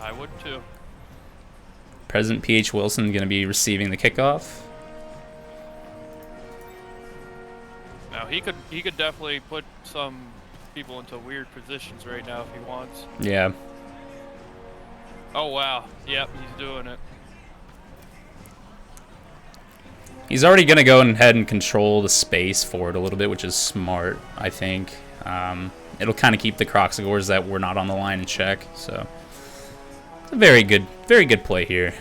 I would too. President P.H. Wilson going to be receiving the kickoff. Now he could definitely put some people into weird positions right now if he wants. Yeah. Oh wow. Yep, he's doing it. He's already going to go ahead and control the space forward a little bit, which is smart, I think. It'll kind of keep the Croxagores that were not on the line in check. So, it's a very good play here.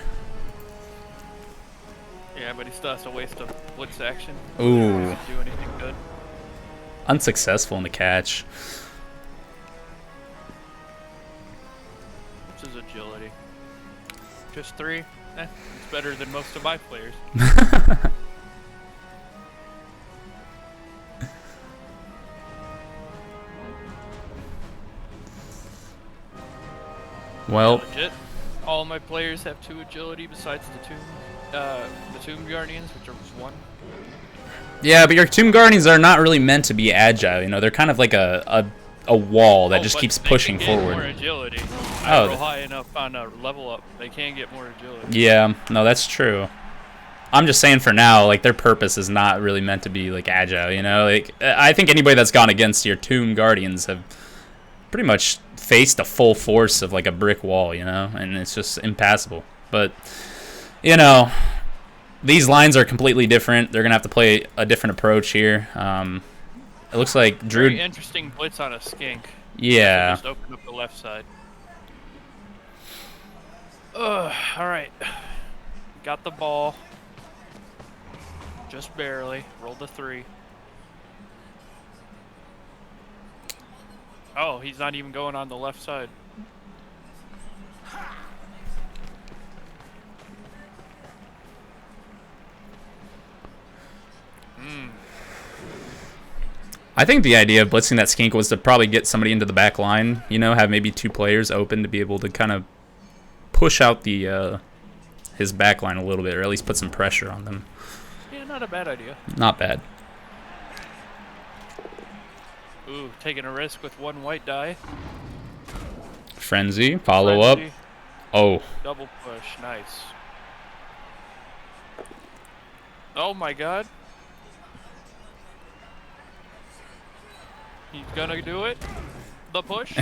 Yeah, but he still has to waste a blitz action. Ooh. Doesn't do anything good. Unsuccessful in the catch. This is agility. Just 3. It's better than most of my players. Well, Legit. All my players have 2 agility besides the Tomb Guardians, which are 1. yeah, but your Tomb Guardians are not really meant to be agile. You know, they're kind of like a wall that just keeps pushing they can get forward. More agility. Oh. I roll high enough on a level up. They can get more agility. Yeah, no, that's true. I'm just saying for now, like, their purpose is not really meant to be, like, agile, you know? Like, I think anybody that's gone against your Tomb Guardians have pretty much faced the full force of, like, a brick wall, you know? And it's just impassable. But, you know, these lines are completely different. They're going to have to play a different approach here. It looks like Drew... Very interesting blitz on a skink. Yeah. Just open up the left side. Ugh, alright. Got the ball. Just barely. Rolled a 3. Oh, he's not even going on the left side. I think the idea of blitzing that skink was to probably get somebody into the back line, you know, have maybe 2 players open to be able to kind of push out the his back line a little bit, or at least put some pressure on them. Yeah, not a bad idea. Not bad. Ooh, taking a risk with 1 white die. Frenzy, follow up. Frenzy, Oh, double push, nice. Oh my god. He's gonna do it. The push.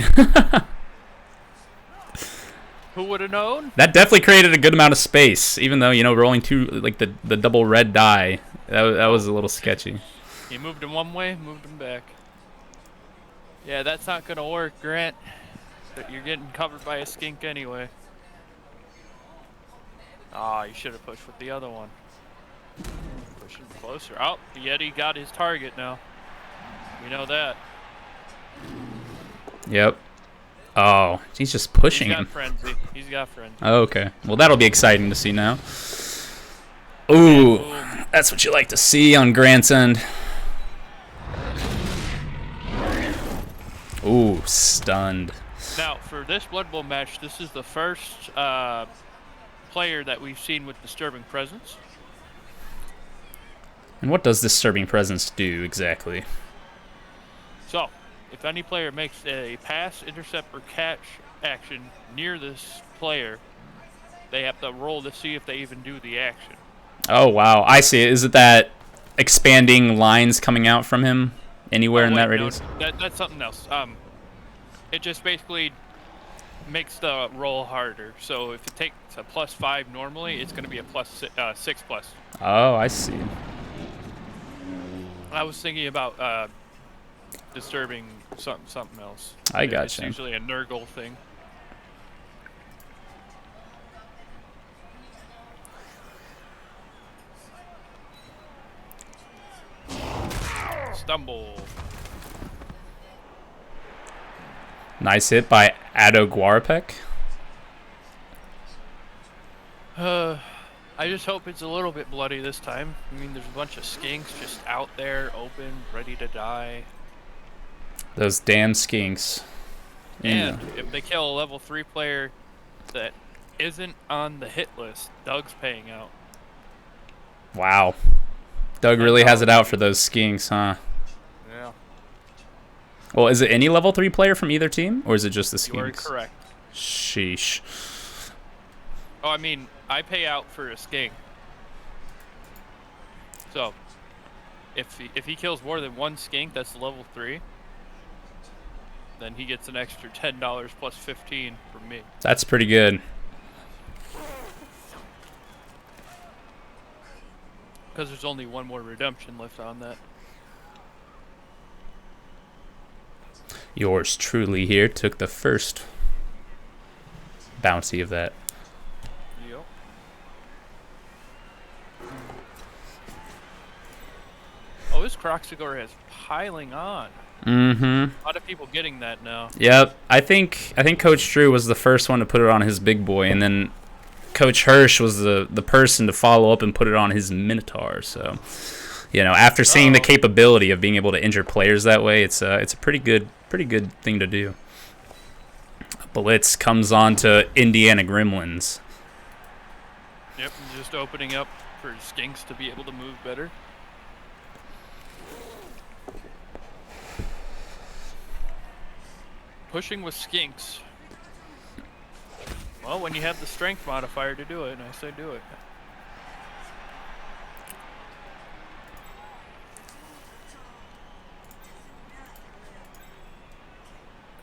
Who would have known? that definitely created a good amount of space, even though, you know, rolling 2, like the double red die, that was a little sketchy. He moved him one way, moved him back. Yeah, that's not gonna work, Grant. But you're getting covered by a skink anyway. Ah, you should have pushed with the other one. Pushing closer. Oh, the Yeti got his target now. We know that. Yep. Oh, he's just pushing He's got him. frenzy. He's got frenzy. Oh, okay. Well, that'll be exciting to see now. Ooh, that's what you like to see on Grant's end. Ooh, stunned. Now, for this Blood Bowl match, this is the first player that we've seen with Disturbing Presence. And what does Disturbing Presence do exactly? So, if any player makes a pass, intercept, or catch action near this player, they have to roll to see if they even do the action. Oh, wow. I see it. Is it that expanding lines coming out from him anywhere in that radius? No, that's something else. It just basically makes the roll harder. So if it takes a +5 normally, it's going to be a +6. Oh, I see. I was thinking about disturbing something else. I It's gotcha. usually a Nurgle thing. Stumble. Nice hit by Ado Guarapek. I just hope it's a little bit bloody this time. I mean, there's a bunch of skinks just out there, open, ready to die. Those damn skinks. And if they kill a level 3 player that isn't on the hit list, Doug's paying out. Wow. Doug really has it out for those skinks, huh? Yeah. Well, is it any level 3 player from either team, or is it just the You are skinks? correct. Sheesh. Oh, I mean, I pay out for a skink. So, if he kills more than one skink, that's level 3. Then he gets an extra $10 plus 15 from me. That's pretty good. Because there's only one more redemption left on that. Yours truly here took the first bounty of that. Yep. Oh, this Croxagore is piling on. Mm-hmm. A lot of people getting that now. Yep. I think Coach Drew was the first one to put it on his big boy, and then Coach Hirsch was the person to follow up and put it on his Minotaur. So, you know, after seeing the capability of being able to injure players that way, it's a pretty good thing to do. Blitz comes on to Indiana Gremlins. Yep, just opening up for skinks to be able to move better. Pushing with skinks. Well, when you have the strength modifier to do it, I say do it.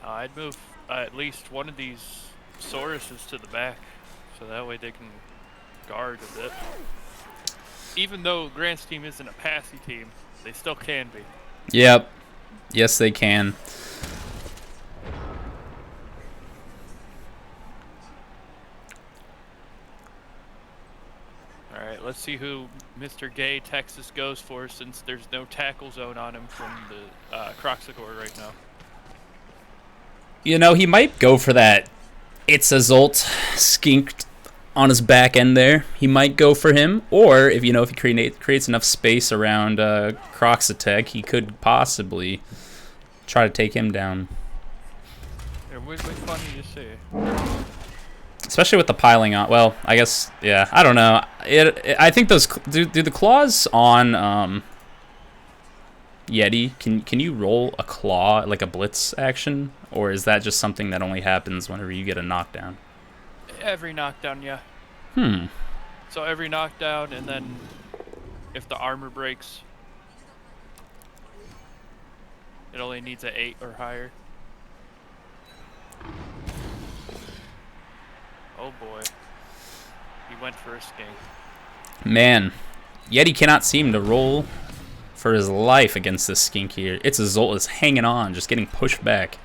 I'd move at least one of these Sauruses to the back, so that way they can guard a bit. Even though Grant's team isn't a passy team, they still can be. Yep. Yes, they can. Alright, let's see who Mr. Gay Texas goes for, since there's no tackle zone on him from the Croxagore right now. You know, he might go for that It's a Zolt skink on his back end there. He might go for him. Or, if he creates enough space around Croxatech, he could possibly try to take him down. Yeah, which one do you see? Especially with the piling on. Well, I guess, yeah, I don't know. I think those... Do the claws on Yeti, can you roll a claw, like a blitz action? Or is that just something that only happens whenever you get a knockdown? Every knockdown, yeah. So every knockdown, and then if the armor breaks, it only needs an 8 or higher. Oh boy. He went for a skink. Man, Yeti cannot seem to roll for his life against this skink here. It's a Zolt is hanging on, just getting pushed back.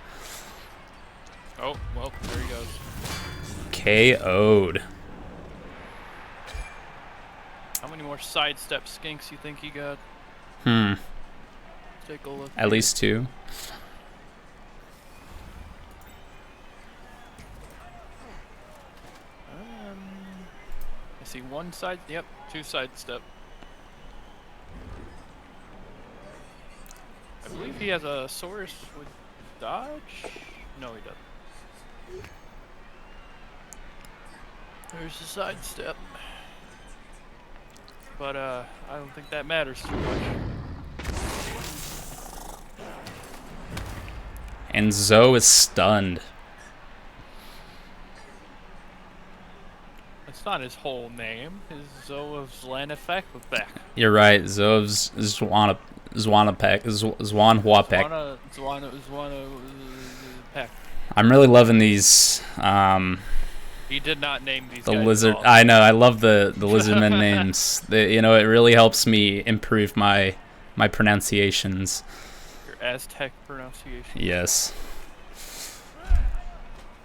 Oh, well, there he goes. KO'd. How many more sidestep skinks you think he got? Take a look. At least 2. I see one side. Yep, 2 sidestep. I believe he has a Saurus with dodge. No, he doesn't. There's the sidestep. But I don't think that matters too much. And Zoe is stunned. That's not his whole name. His Zoe of Zlanifek with back. You're right. Zoe's Zwanapek. Zwanhuapek. Peck. I'm really loving these. He did not name these The guys lizard. at all. I know. I love the lizardmen names. You know, it really helps me improve my pronunciations. Your Aztec pronunciation. Yes.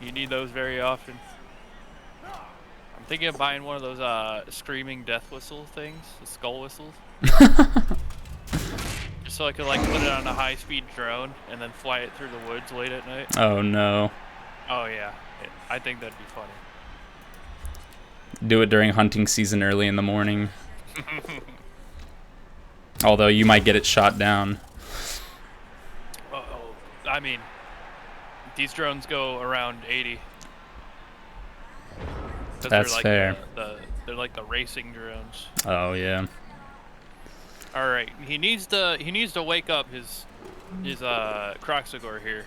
You need those very often. I'm thinking of buying one of those screaming death whistle things, the skull whistles. Just so I could like put it on a high-speed drone and then fly it through the woods late at night. Oh no. Oh yeah, I think that'd be funny. Do it during hunting season early in the morning. Although you might get it shot down. Uh-oh. I mean, these drones go around 80. That's they're like fair. They're like the racing drones. Oh yeah. All right, he needs to wake up his Croxagore here,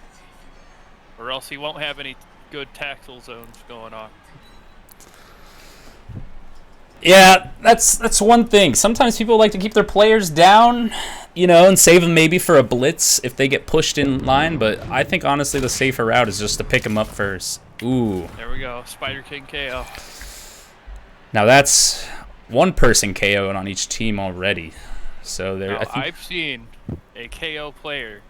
or else he won't have any good tackle zones going on. Yeah, that's one thing. Sometimes people like to keep their players down, and save them maybe for a blitz if they get pushed in line. But I think honestly the safer route is just to pick them up first. Ooh. There we go. Spider King KO. Now that's one person KO'd on each team already. So there. Now, I've seen a KO player,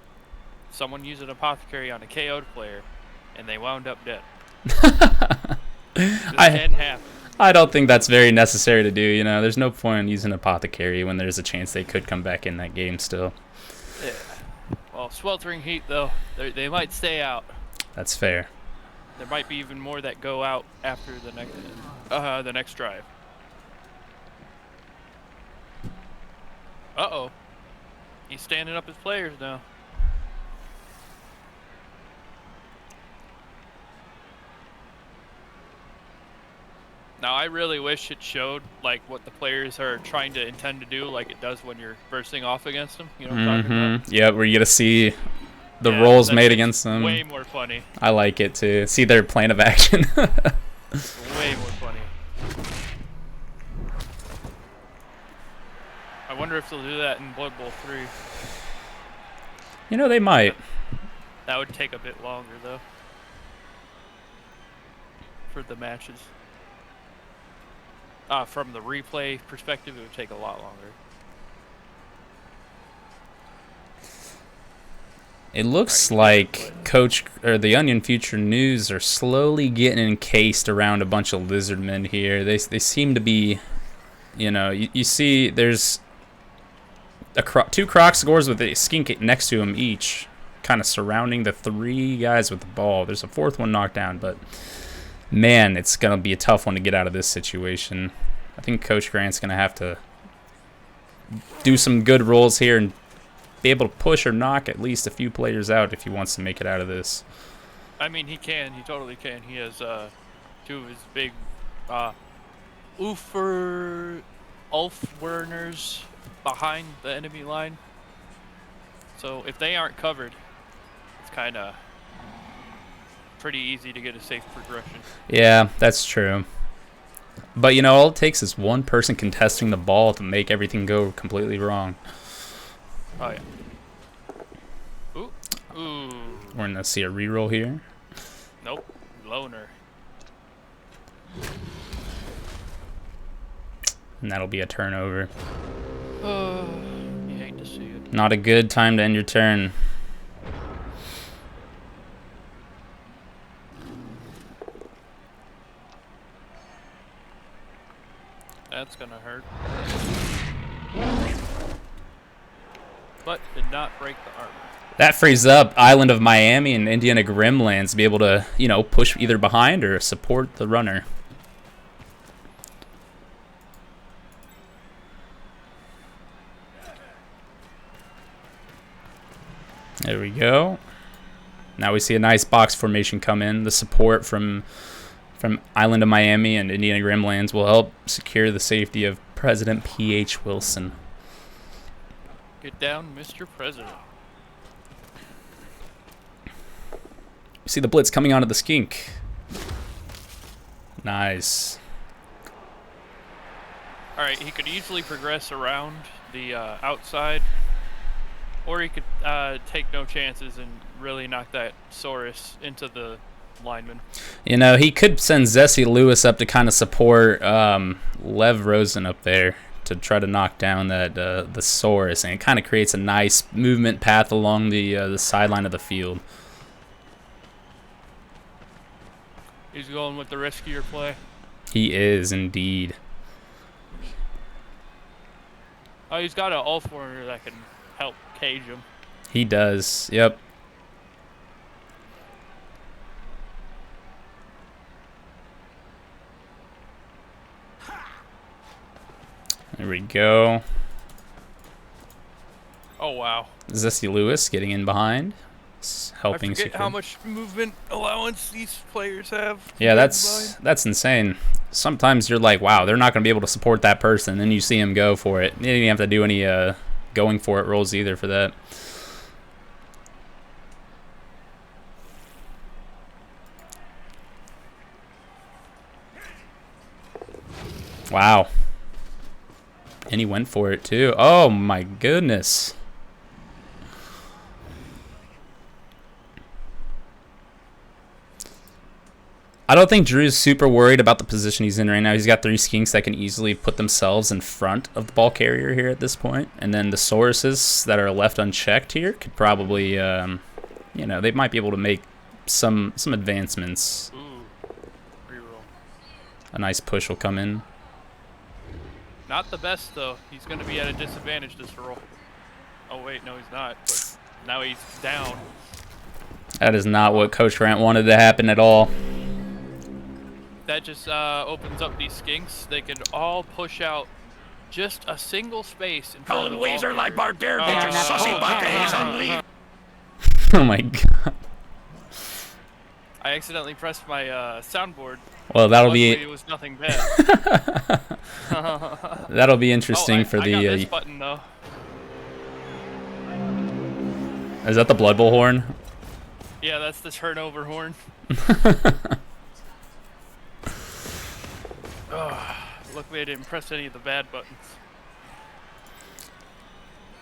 someone use an apothecary on a KO'd player, and they wound up dead. This can happen. I don't think that's very necessary to do. There's no point in using apothecary when there's a chance they could come back in that game still. Yeah. Well, sweltering heat though, they might stay out. That's fair. There might be even more that go out after the next drive. Uh-oh. He's standing up his players now. Now, I really wish it showed like what the players are trying to intend to do, like it does when you're bursting off against them. You know what I'm talking about? Yeah, where you get to see the rolls made makes against them. Way more funny. I like it to see their plan of action. Way more funny. I wonder if they'll do that in Blood Bowl 3. They might. That would take a bit longer though. For the matches. From the replay perspective, it would take a lot longer. It looks like the Onion Future News are slowly getting encased around a bunch of lizardmen here. They seem to be, you see there's two croc scores with a skink next to them each, kind of surrounding the three guys with the ball. There's a fourth one knocked down, but man, it's going to be a tough one to get out of this situation. I think Coach Grant's going to have to do some good rolls here and be able to push or knock at least a few players out if he wants to make it out of this. I mean, he can. He totally can. He has two of his big Ulfwerners behind the enemy line. So if they aren't covered, it's kind of pretty easy to get a safe progression. Yeah, that's true. But, all it takes is one person contesting the ball to make everything go completely wrong. Oh, yeah. Ooh. Ooh. We're going to see a reroll here. Nope. Loner. And that'll be a turnover. You hate to see it. Not a good time to end your turn. That's gonna hurt. But did not break the armor. That frees up Island of Miami and Indiana Grimlands to be able to, push either behind or support the runner. There we go. Now we see a nice box formation come in. The support from Island of Miami and Indiana Grimlands will help secure the safety of President P.H. Wilson. Get down, Mr. President. You see the blitz coming onto the skink. Nice. All right, he could easily progress around the outside, or he could take no chances and really knock that Saurus into the lineman. He could send Zessie Lewis up to kind of support Lev Rosen up there to try to knock down that the Saurus, and it kind of creates a nice movement path along the sideline of the field. He's going with the riskier play. He is indeed. Oh, he's got an Ulfwarner that can help cage him. He does. Yep. There we go. Oh, wow. Zessie Lewis getting in behind. Helping I forget secure. how much movement allowance these players have. Yeah, that's insane. Sometimes you're like, wow, they're not going to be able to support that person. Then you see him go for it. You didn't even have to do any going for it rolls either for that. Wow. And he went for it, too. Oh, my goodness. I don't think Drew's super worried about the position he's in right now. He's got 3 skinks that can easily put themselves in front of the ball carrier here at this point. And then the Sauruses that are left unchecked here could probably, you know, they might be able to make some advancements. Ooh. Reroll. A nice push will come in. Not the best, though. He's going to be at a disadvantage this roll. Oh, wait, no, he's not. But now he's down. That is not what Coach Grant wanted to happen at all. That just opens up these skinks. They could all push out just a single space in front of the ball. Like Barbarian, sussy bucket. Oh my god. I accidentally pressed my soundboard. Well, that'll Luckily, be it was nothing bad. that'll be interesting for the. I got this button though. Is that the Blood Bowl horn? Yeah, that's the turnover horn. Luckily, I didn't press any of the bad buttons.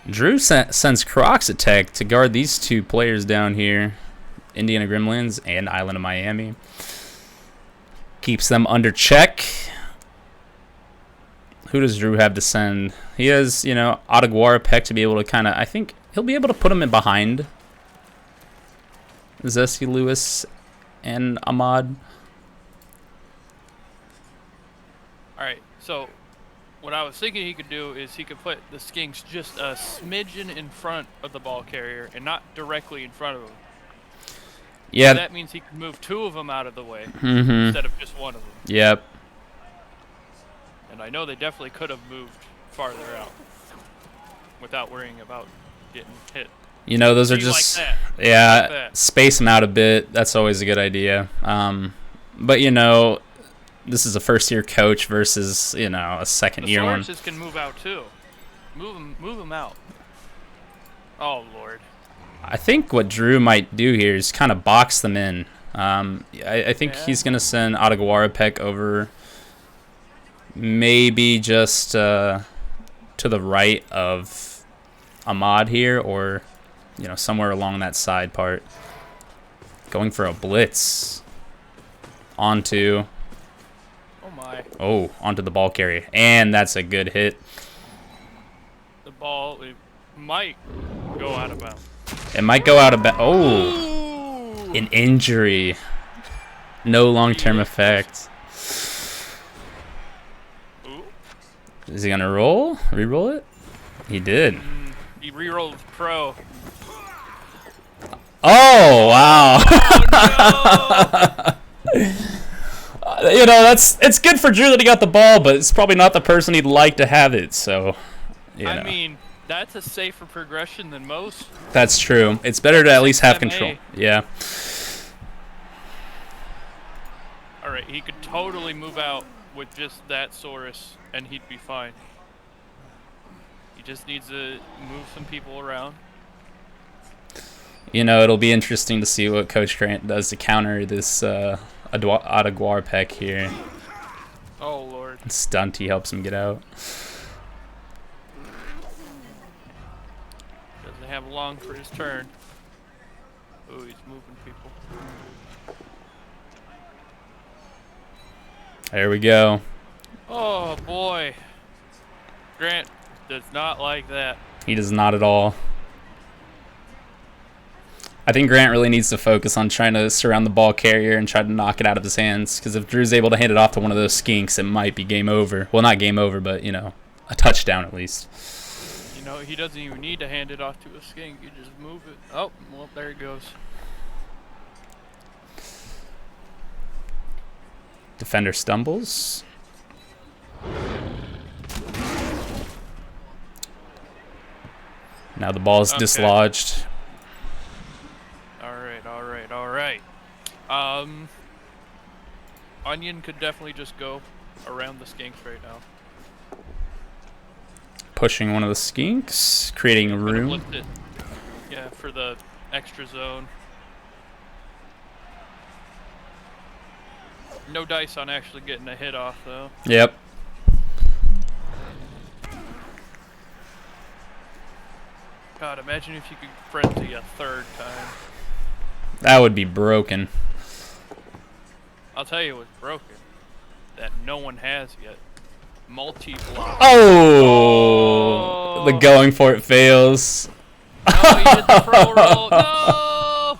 Drew sends Crocs attack to guard these 2 players down here, Indiana Gremlins and Island of Miami. Keeps them under check. Who does Drew have to send? He has, you know, Ottaguara Peck to be able to kind of, I think he'll be able to put him in behind Zesty Lewis and Ahmad. Alright, so what I was thinking he could do is he could put the skinks just a smidgen in front of the ball carrier and not directly in front of him. Yeah. So that means he can move 2 of them out of the way instead of just 1 of them. Yep. And I know they definitely could have moved farther out without worrying about getting hit. You know, those are See, just, like that. yeah, Like that. space them out a bit. That's always a good idea. But, you know, this is a first-year coach versus, you know, a second-year one. The Sauruses can move out too. Move them out. Oh Lord. I think what Drew might do here is kind of box them in. I think he's going to send Ottaguara Peck over maybe just to the right of Ahmad here, or, you know, somewhere along that side part. Going for a blitz onto... onto the ball carrier. And that's a good hit. The ball it might go out of bounds. It might go out of bounds. Oh, an injury. No long-term effect. Ooh. Is he going to roll? Re-roll it? He did. He re-rolled pro. Oh, wow. Oh, no! You know, it's good for Drew that he got the ball, but it's probably not the person he'd like to have it, so, you know. I mean, that's a safer progression than most. That's true. It's better to at least have MA. control. Yeah. Alright, he could totally move out with just that Saurus, and he'd be fine. He just needs to move some people around. You know, it'll be interesting to see what Coach Grant does to counter this Ottaguara Peck here. Oh, Lord. Stunt, he helps him get out. Doesn't have long for his turn. Oh, he's moving people. There we go. Oh, boy. Grant does not like that. He does not at all. I think Grant really needs to focus on trying to surround the ball carrier and try to knock it out of his hands, because if Drew's able to hand it off to one of those skinks, it might be game over. Well, not game over, but, you know, a touchdown at least. You know, he doesn't even need to hand it off to a skink. You just move it. Oh, well, there it goes. Defender stumbles. Now the ball is dislodged. Alright. Onion could definitely just go around the skinks right now. Pushing one of the skinks, creating Could've room. blitzed it. Yeah, for the extra zone. No dice on actually getting a hit off, though. Yep. God, imagine if you could frenzy a third time. That would be broken. I'll tell you what's broken. That no one has yet. Multi-block. Oh! The going for it fails. No, he did the pro roll. No!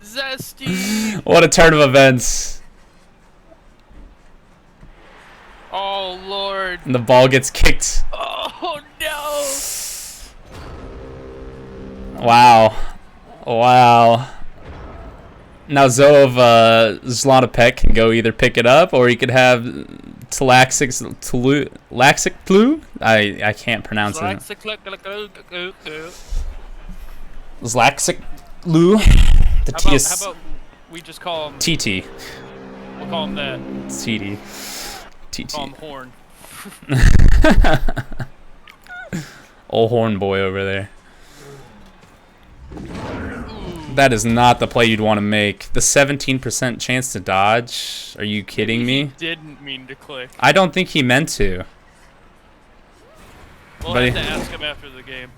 Zesty! What a turn of events. Oh, Lord. And the ball gets kicked. Oh, no! Wow. Wow. Now Zov Zlonopek can go either pick it up or he could have Laxic Plu. I can't pronounce it. Zlaxic Lu. The T is. How about we just call him TT. We'll call him that. TT. TT. Call him Horn. Old horn boy over there. That is not the play you'd want to make. The 17% chance to dodge? Are you kidding me? He didn't mean to click. I don't think he meant to. We'll But have to ask him after the game.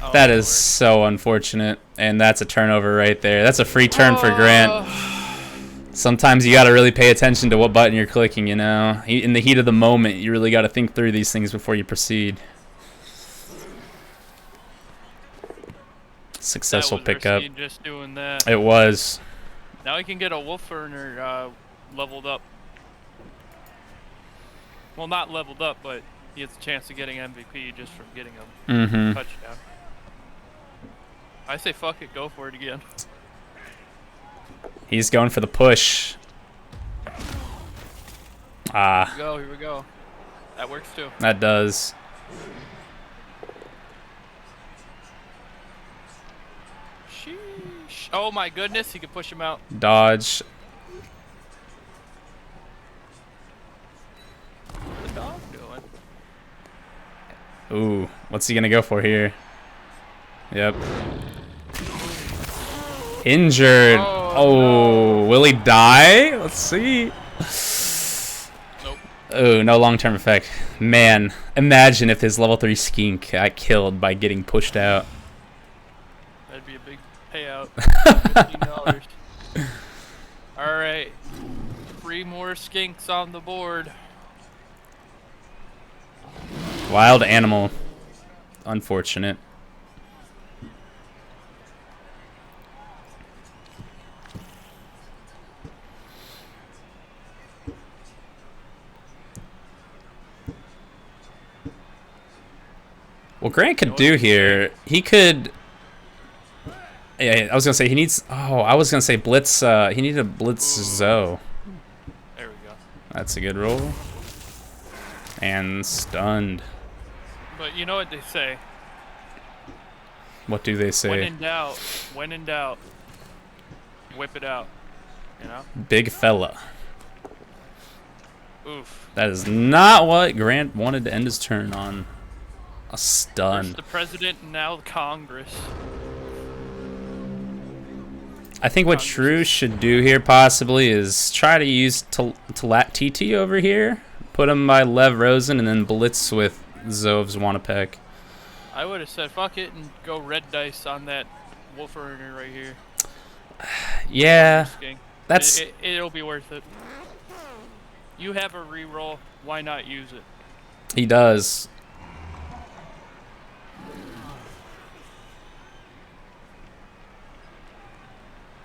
Oh, that is Lord. so unfortunate. And that's a turnover right there. That's a free turn for Grant. Sometimes you got to really pay attention to what button you're clicking, you know? In the heat of the moment, you really got to think through these things before you proceed. Successful That was pickup. risky just doing that. It was. Now he can get a Wolf Earner leveled up. Well, not leveled up, but he has a chance of getting MVP just from getting a touchdown. I say fuck it, go for it again. He's going for the push. Ah, Here we go. That works too. that does. Sheesh. Oh my goodness, he could push him out. Dodge. What's the dog doing? Ooh, what's he gonna go for here? Yep. Injured. Oh, will he die? Let's see. Nope. Oh, no long-term effect. Man, imagine if his level 3 skink got killed by getting pushed out. That'd be a big payout. $15. Alright. 3 more skinks on the board. Wild animal. Unfortunate. What Grant could do here, he could. Yeah, I was gonna say he needs. Oh, I was gonna say blitz. He needed a blitz Zoe. There we go. That's a good roll. And stunned. But you know what they say? What do they say? When in doubt, whip it out. You know? Big fella. Oof. That is not what Grant wanted to end his turn on. A stun. First the president and now the Congress. I think what Drew should do here possibly is try to use TT over here. Put him by Lev Rosen and then blitz with Zov's Wanapek. I would have said fuck it and go red dice on that Wolf Earner right here. Yeah, Skink. that's... It'll be worth it. You have a reroll. Why not use it? He does.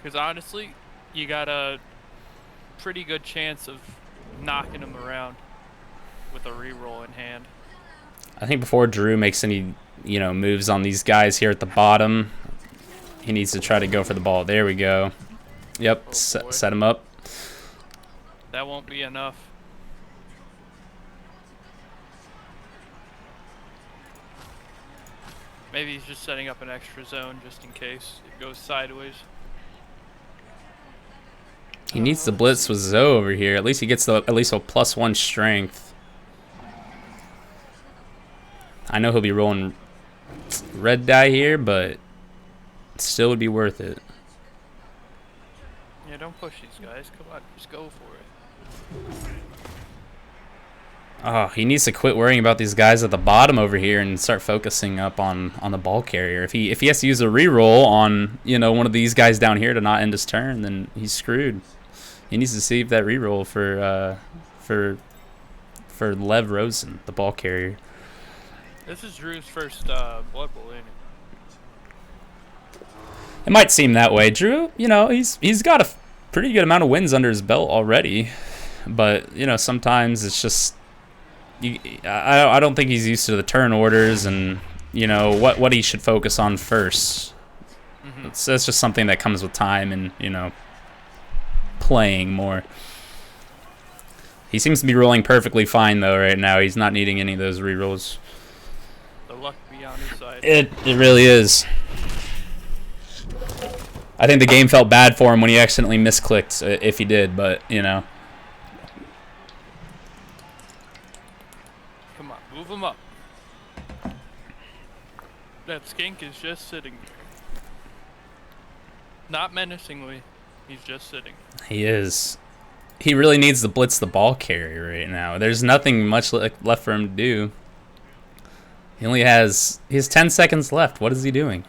Because honestly, you got a pretty good chance of knocking him around with a reroll in hand. I think before Drew makes any, moves on these guys here at the bottom, he needs to try to go for the ball. There we go. Yep, Oh, set him up. That won't be enough. Maybe he's just setting up an extra zone just in case it goes sideways. He needs the blitz with Zoe over here. At least he gets at least a +1 strength. I know he'll be rolling red die here, but it still would be worth it. Yeah, don't push these guys. Come on, just go for it. Oh, he needs to quit worrying about these guys at the bottom over here and start focusing up on the ball carrier. If he has to use a reroll on, you know, one of these guys down here to not end his turn, then he's screwed. He needs to save that reroll for Lev Rosen, the ball carrier. This is Drew's first Blood Bowl, ain't it? It might seem that way. Drew, you know, he's got a pretty good amount of wins under his belt already, but you know, sometimes it's just I don't think he's used to the turn orders and you know what he should focus on first. That's just something that comes with time and you know playing more. He seems to be rolling perfectly fine though right now. He's not needing any of those rerolls. The luck be on his side. It really is. I think the game felt bad for him when he accidentally misclicked, if he did, but you know. Come on, move him up. That skink is just sitting there. Not menacingly, he's just sitting. He is. He really needs to blitz the ball carrier right now. There's nothing much left for him to do. He has 10 seconds left. What is he doing?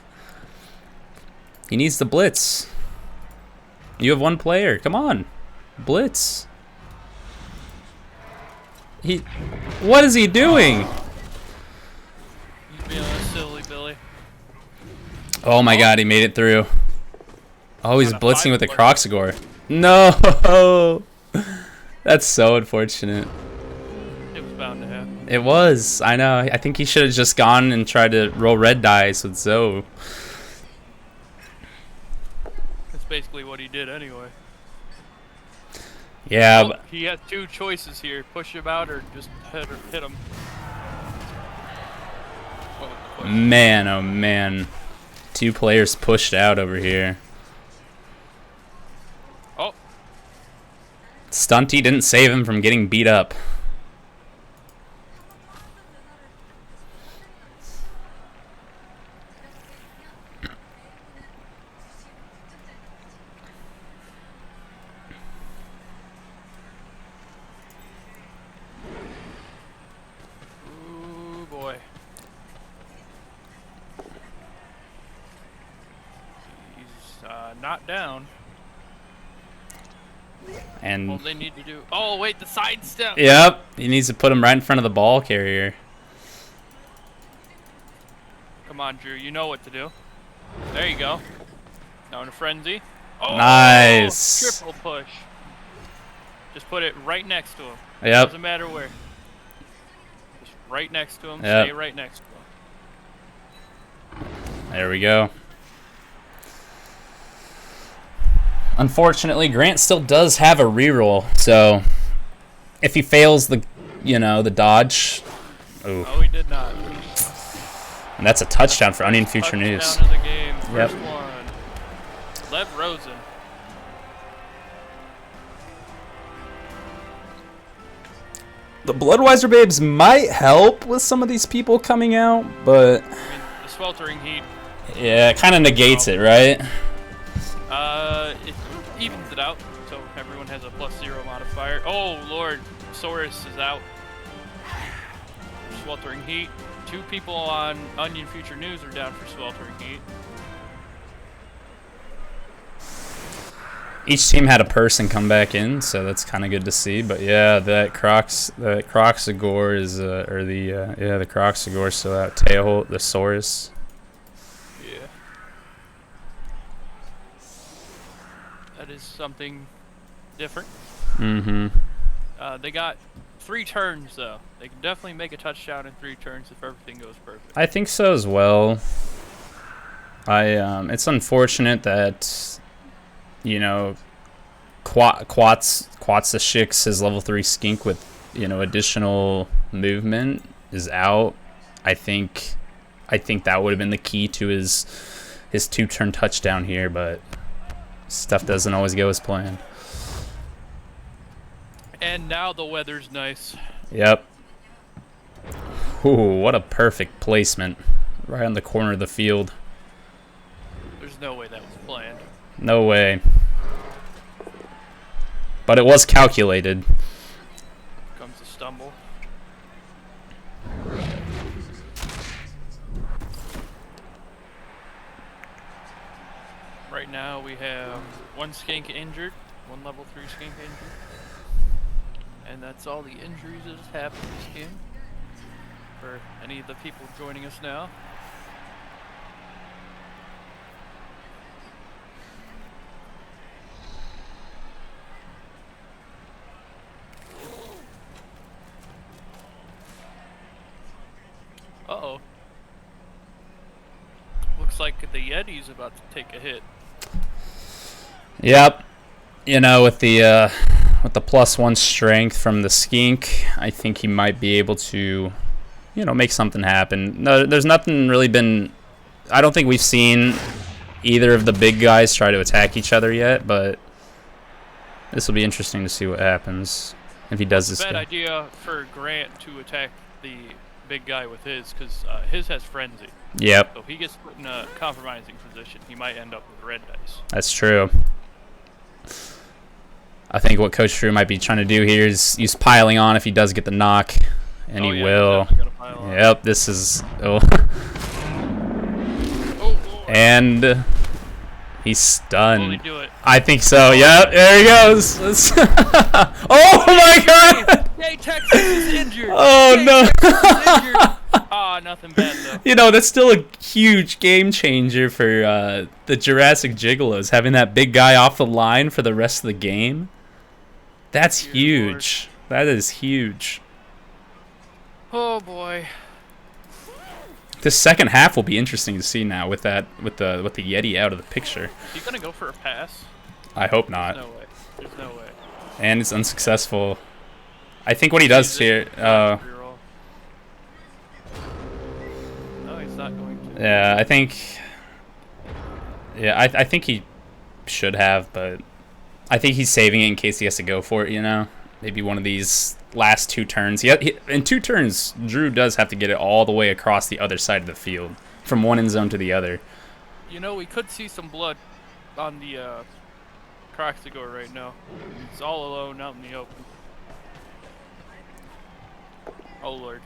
He needs to blitz. You have one player. Come on. Blitz. What is he doing? He's being a silly Billy. Oh my god, he made it through. Oh, he's blitzing with the Croxagore. No! That's so unfortunate. It was bound to happen. It was. I know. I think he should have just gone and tried to roll red dice with Zoe. That's basically what he did anyway. Yeah, Well, but he has two choices here: push him out or just hit him. What was the question? man, oh man. 2 players pushed out over here. Oh, Stunty didn't save him from getting beat up. ooh boy. He's not down. All And they need to do. Oh wait, the sidestep. yep, he needs to put him right in front of the ball carrier. Come on, Drew. You know what to do. There you go. Now in a frenzy. Oh, Nice. Triple push. Just put it right next to him. Yep. Doesn't matter where. Just right next to him. Yep. Stay right next to him. There we go. Unfortunately, Grant still does have a reroll, so if he fails the, you know, the dodge, ooh, Oh, he did not. and that's a touchdown for Onion Future Touchdown News. of the game. Yep. First one. Lev Rosen. The Bloodweiser Babes might help with some of these people coming out, but I mean, the sweltering heat. yeah, it kind of negates it, right? It evens it out, so everyone has a +0 modifier. Oh lord, Saurus is out. Sweltering heat. 2 people on Onion Future News are down for sweltering heat. Each team had a person come back in, so that's kind of good to see. But yeah, that Croxagore is, the Croxagore, so that Teoholt, the Saurus. Yeah. That is something different. Mm-hmm. They got 3 turns though. They can definitely make a touchdown in 3 turns if everything goes perfect. I think so as well. It's unfortunate that, you know, Quatsashix, his level 3 skink with, you know, additional movement is out. I think that would have been the key to his 2-turn touchdown here, but stuff doesn't always go as planned. And now the weather's nice. Yep. Ooh, what a perfect placement. Right on the corner of the field. There's no way that was planned. No way. But it was calculated. Comes a stumble. Right now we have one skink injured, one level 3 skink injured. And that's all the injuries that has happened this game. For any of the people joining us now. Uh-oh. Looks like the Yeti's about to take a hit. Yep. You know, with the +1 strength from the skink, I think he might be able to, you know, make something happen. No, there's nothing really been. I don't think we've seen either of the big guys try to attack each other yet, but this will be interesting to see what happens if he does this. Bad idea for Grant to attack the big guy with his, because his has frenzy. Yep. So if he gets put in a compromising position, he might end up with red dice. That's true. I think what Coach Drew might be trying to do here is use piling on if he does get the knock, and he will. Yep, this is. Oh. And he's stunned. I think so. Yep, there he goes. Oh my God! Hey, Texas is injured. Oh no! Ah, nothing bad though. You know, that's still a huge game changer for the Jurassic Jiggalos, having that big guy off the line for the rest of the game. That's huge. That is huge. Oh boy. The second half will be interesting to see now with the Yeti out of the picture. You gonna go for a pass? I hope not. There's no way. There's no way. And it's unsuccessful. I think what he does here. No, he's not going to. Yeah, I think. Yeah, I think he should have, but I think he's saving it in case he has to go for it. You know, maybe one of these last 2 turns. In 2 turns, Drew does have to get it all the way across the other side of the field, from one end zone to the other. You know, we could see some blood on the Croxigor right now. He's all alone out in the open. Oh Lord.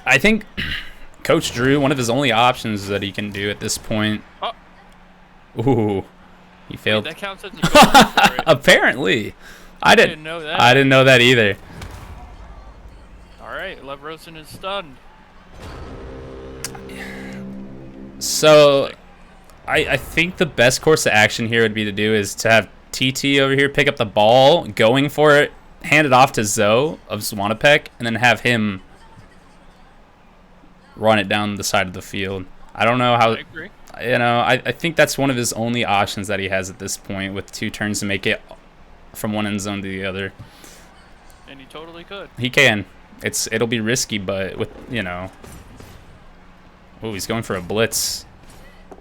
I think Coach Drew, one of his only options that he can do at this point. Oh. Ooh, he failed. Wait, that counts as a goal for it. Apparently, I didn't know that. I didn't know that either. All right, Levrosen is stunned. So, I think the best course of action here would be to have TT over here pick up the ball, going for it, hand it off to Zoe of Swanapek, and then have him run it down the side of the field. I don't know how. I agree. You know, I think that's one of his only options that he has at this point, with 2 turns to make it from one end zone to the other. And he totally could. He can. It'll be risky, but with, you know. Oh, he's going for a blitz.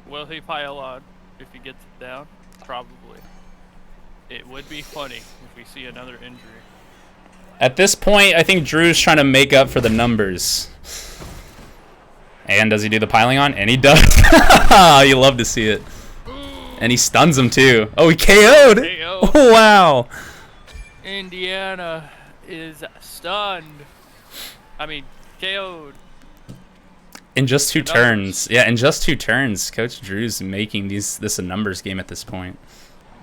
Will he pile on if he gets it down? Probably. It would be funny if we see another injury. At this point, I think Drew's trying to make up for the numbers. And does he do the piling on? And he does. You love to see it. And he stuns him too. Oh, he KO'd. KO. Oh, wow. Indiana is stunned. I mean, KO'd. In just 2 turns. Yeah, in just 2 turns, Coach Drew's making this a numbers game at this point.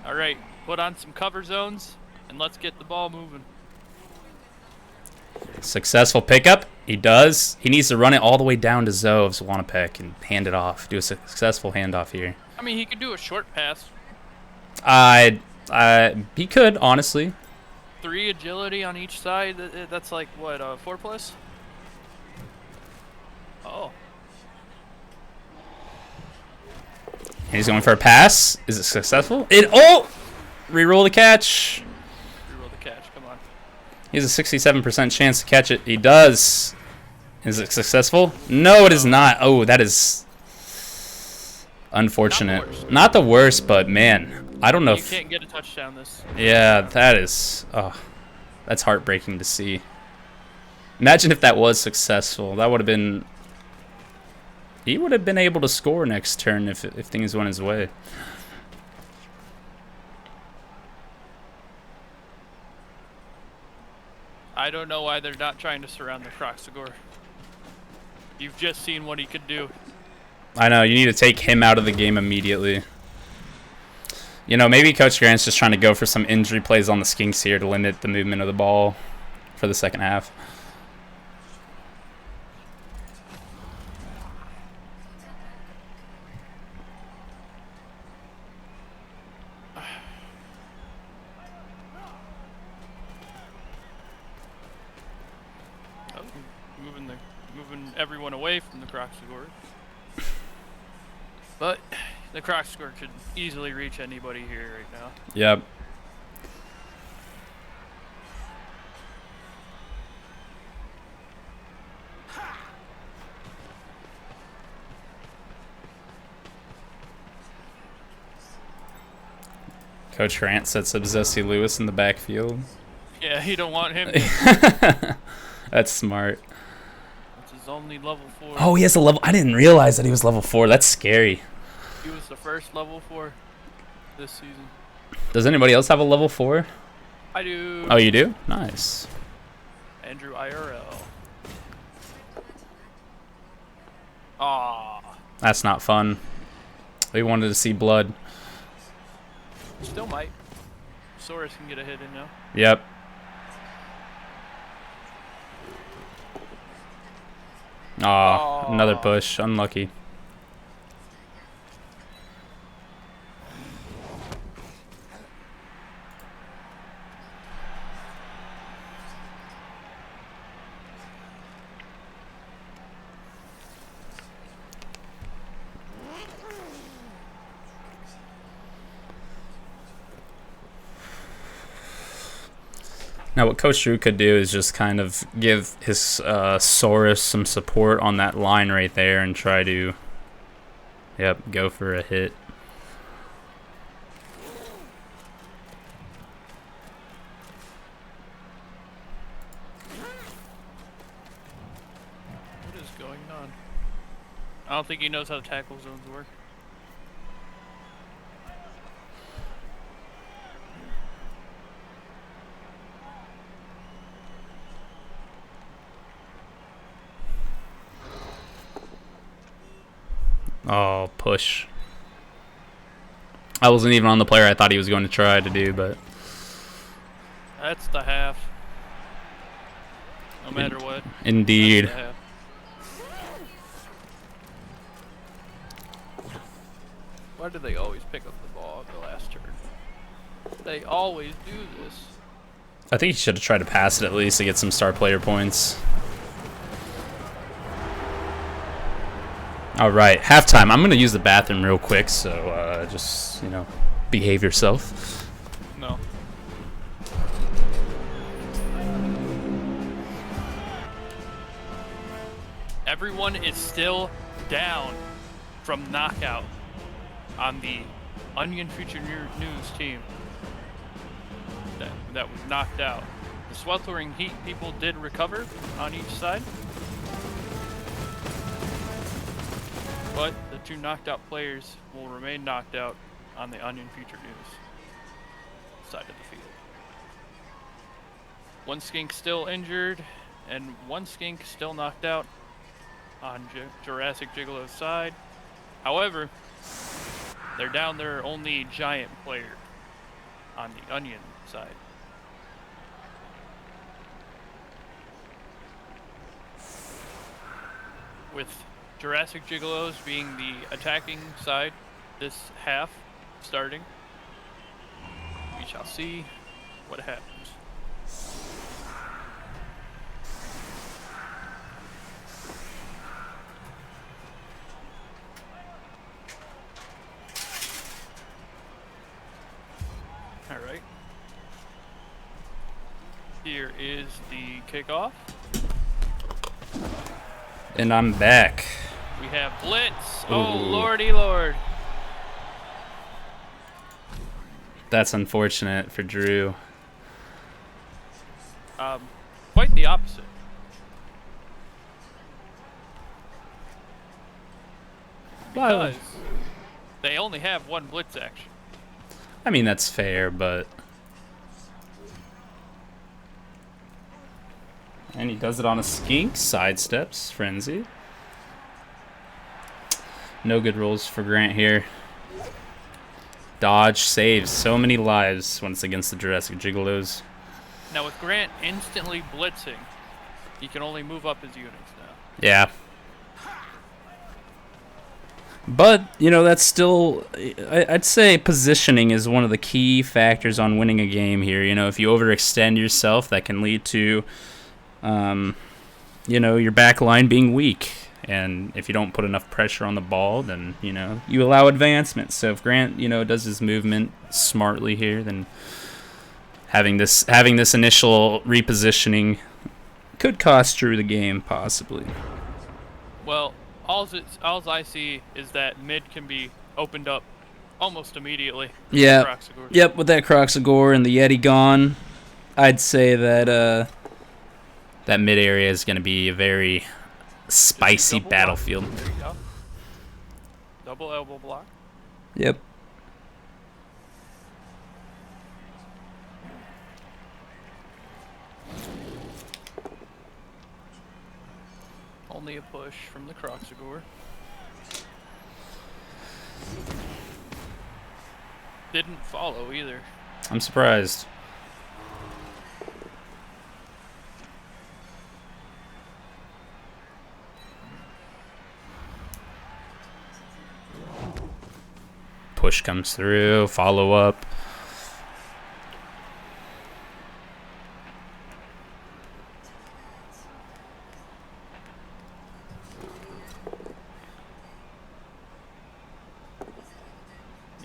All right, put on some cover zones, and let's get the ball moving. Successful pickup. He does. He needs to run it all the way down to Zoe of Swanapek and hand it off. Do a successful handoff here. I mean, he could do a short pass. He could, honestly. 3 agility on each side. That's like, what, 4+? Oh. And he's going for a pass. Is it successful? Reroll the catch. Reroll the catch. Come on. He has a 67% chance to catch it. He does. Is it successful? No, it is not. Oh, that is unfortunate. Not the worst, but man, I don't know if you can't get a touchdown this. Yeah, that is. Oh, that's heartbreaking to see. Imagine if that was successful. That would have been. He would have been able to score next turn if things went his way. I don't know why they're not trying to surround the Croxigor. You've just seen what he could do. I know, you need to take him out of the game immediately. You know, maybe Coach Grant's just trying to go for some injury plays on the Skinks here to limit the movement of the ball for the second half. Moving everyone away from the Croc score. But the Croc score could easily reach anybody here right now. Yep. Coach Grant sets up Zesty Lewis in the backfield. Yeah, you don't want him to. That's smart. It's his only level 4. Oh, he has a level. I didn't realize that he was level 4. That's scary. He was the first level 4 this season. Does anybody else have a level 4? I do. Oh, you do? Nice. Andrew IRL. Aww. That's not fun. We wanted to see blood. Still might. Saurus can get a hit in now. Yep. Aw, another push. Unlucky. Now what Coach Drew could do is just kind of give his Saurus some support on that line right there and try to, yep, go for a hit. What is going on? I don't think he knows how the tackle zones work. Oh, push. I wasn't even on the player I thought he was going to try to do, but... That's the half. No matter what. Indeed. That's the half. Why do they always pick up the ball at the last turn? They always do this. I think he should have tried to pass it at least to get some star player points. All right, halftime. I'm going to use the bathroom real quick, so just, you know, behave yourself. No. Everyone is still down from knockout on the Onion Future News team that was knocked out. The sweltering heat people did recover on each side, but the 2 knocked out players will remain knocked out on the Onion Future News side of the field. 1 skink still injured, and 1 skink still knocked out on Jurassic Jiggalo's side. However, they're down their only giant player on the Onion side. With Jurassic Gigalos being the attacking side this half starting, we shall see what happens. All right. Here is the kickoff. And I'm back. We have blitz. Ooh. Oh, lordy lord. That's unfortunate for Drew. Quite the opposite. Because they only have 1 blitz action. I mean, that's fair, but... And he does it on a skink. Sidesteps. Frenzy. No good rolls for Grant here. Dodge saves so many lives when it's against the Jurassic Jiggalos. Now with Grant instantly blitzing, he can only move up his units now. Yeah. But, you know, that's still... I'd say positioning is one of the key factors on winning a game here. You know, if you overextend yourself, that can lead to, you know, your back line being weak. And if you don't put enough pressure on the ball, then, you know, you allow advancement. So if Grant, you know, does his movement smartly here, then having this initial repositioning could cost Drew the game, possibly. Well, all I see is that mid can be opened up almost immediately. Yeah. Yep, with that Croxagore and the Yeti gone, I'd say that that mid area is going to be a very spicy battlefield. There you go. Double elbow block. Yep. Only a push from the Croxagore. Didn't follow either. I'm surprised. Push comes through, follow up.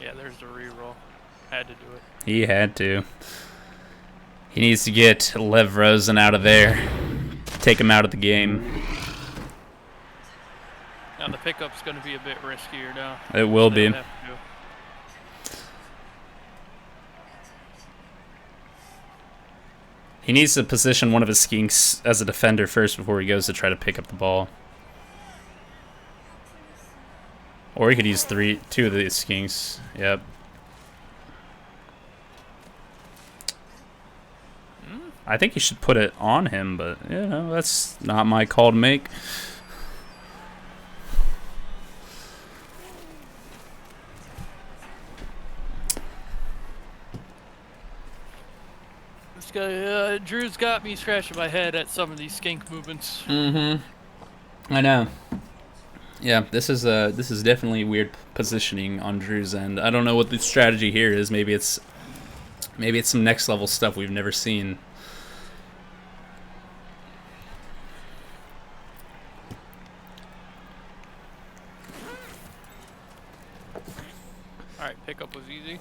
Yeah, there's the reroll. Had to do it. He had to. He needs to get Lev Rosen out of there. Take him out of the game. Now the pickup's going to be a bit riskier now. It will be. He needs to position one of his skinks as a defender first before he goes to try to pick up the ball. Or he could use two of these skinks. Yep. I think he should put it on him, but, you know, that's not my call to make. This guy, Drew's got me scratching my head at some of these skink movements. Mm-hmm. I know. Yeah, this is definitely weird positioning on Drew's end. I don't know what the strategy here is. Maybe it's some next level stuff we've never seen. Alright, pickup was easy.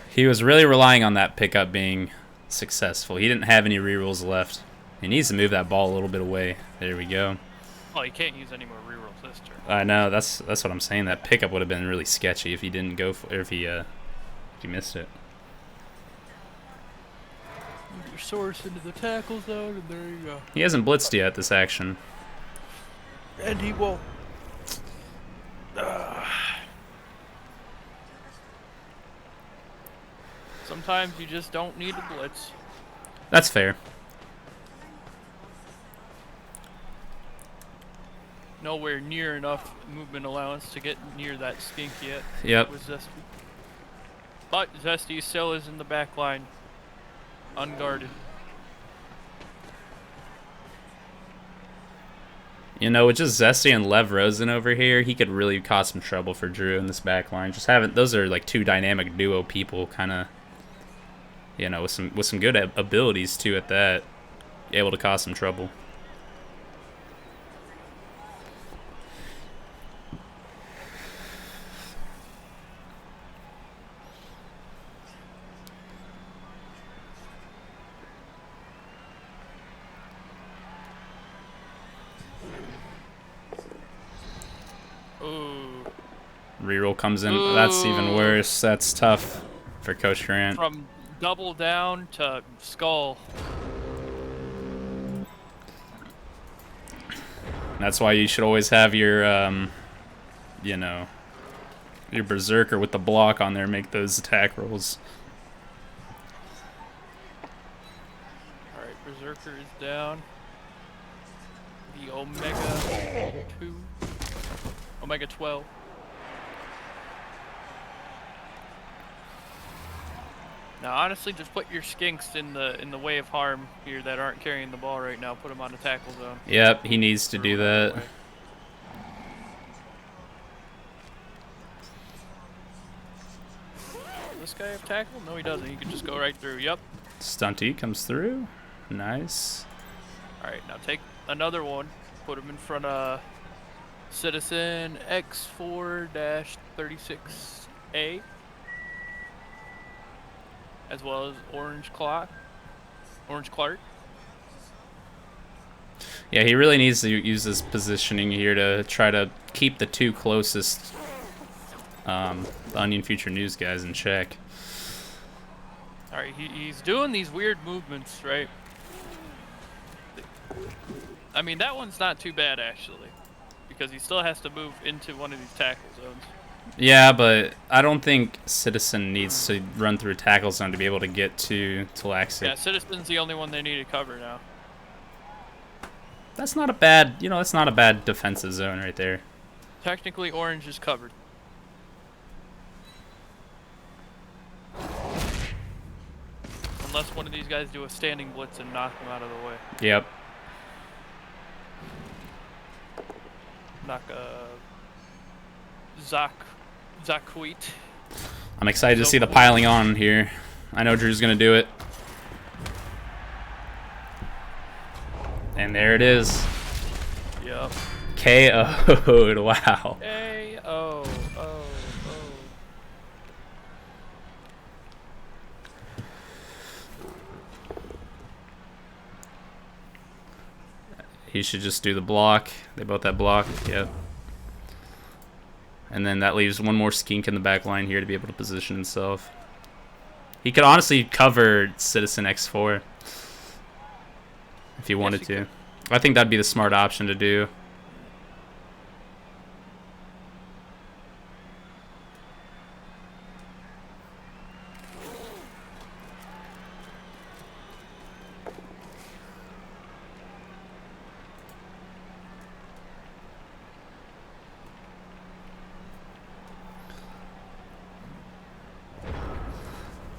He was really relying on that pickup being successful. He didn't have any rerolls left. He needs to move that ball a little bit away. There we go. Well, he can't use any more rerolls this turn. I know, that's what I'm saying. That pickup would have been really sketchy if he didn't go for, or if he missed it. Move your source into the tackle zone, and there you go. He hasn't blitzed yet this action. And he won't. Sometimes you just don't need a blitz. That's fair. Nowhere near enough movement allowance to get near that skink yet. Yep. With Zesty. But Zesty still is in the back line. Unguarded. You know, with just Zesty and Lev Rosen over here, he could really cause some trouble for Drew in this back line. Just having those are like two dynamic duo people, kind of, you know, with some good abilities too at that, able to cause some trouble. Ooh. Reroll comes in. That's even worse. That's tough for Coach Grant. From double down to skull. That's why you should always have your, you know, your Berserker with the block on there. Make those attack rolls. Alright, Berserker is down. The Omega 2. Omega 12. Now, honestly, just put your skinks in the way of harm here that aren't carrying the ball right now. Put them on the tackle zone. Yep, he needs to do that. Does this guy have tackle? No, he doesn't. He can just go right through. Yep. Stunty comes through. Nice. All right, now take another one. Put him in front of Citizen X4-36A. As well as Orange Clark. Yeah, he really needs to use his positioning here to try to keep the two closest Onion Future News guys in check. All right, he's doing these weird movements, right? I mean, that one's not too bad, actually, because he still has to move into one of these tackle zones. Yeah, but I don't think Citizen needs to run through a tackle zone to be able to get to Talaxic. Yeah, Citizen's the only one they need to cover now. That's not a bad, that's not a bad defensive zone right there. Technically, Orange is covered. Unless one of these guys do a standing blitz and knock him out of the way. Yep. Knock Zakwit. I'm excited to see the piling on here. I know Drew's going to do it. And there it is. Yep. KO'd. Wow. A-O. He should just do the block. They both have block. Yep. And then that leaves one more skink in the back line here to be able to position himself. He could honestly cover Citizen X4 if he wanted to. I think that'd be the smart option to do.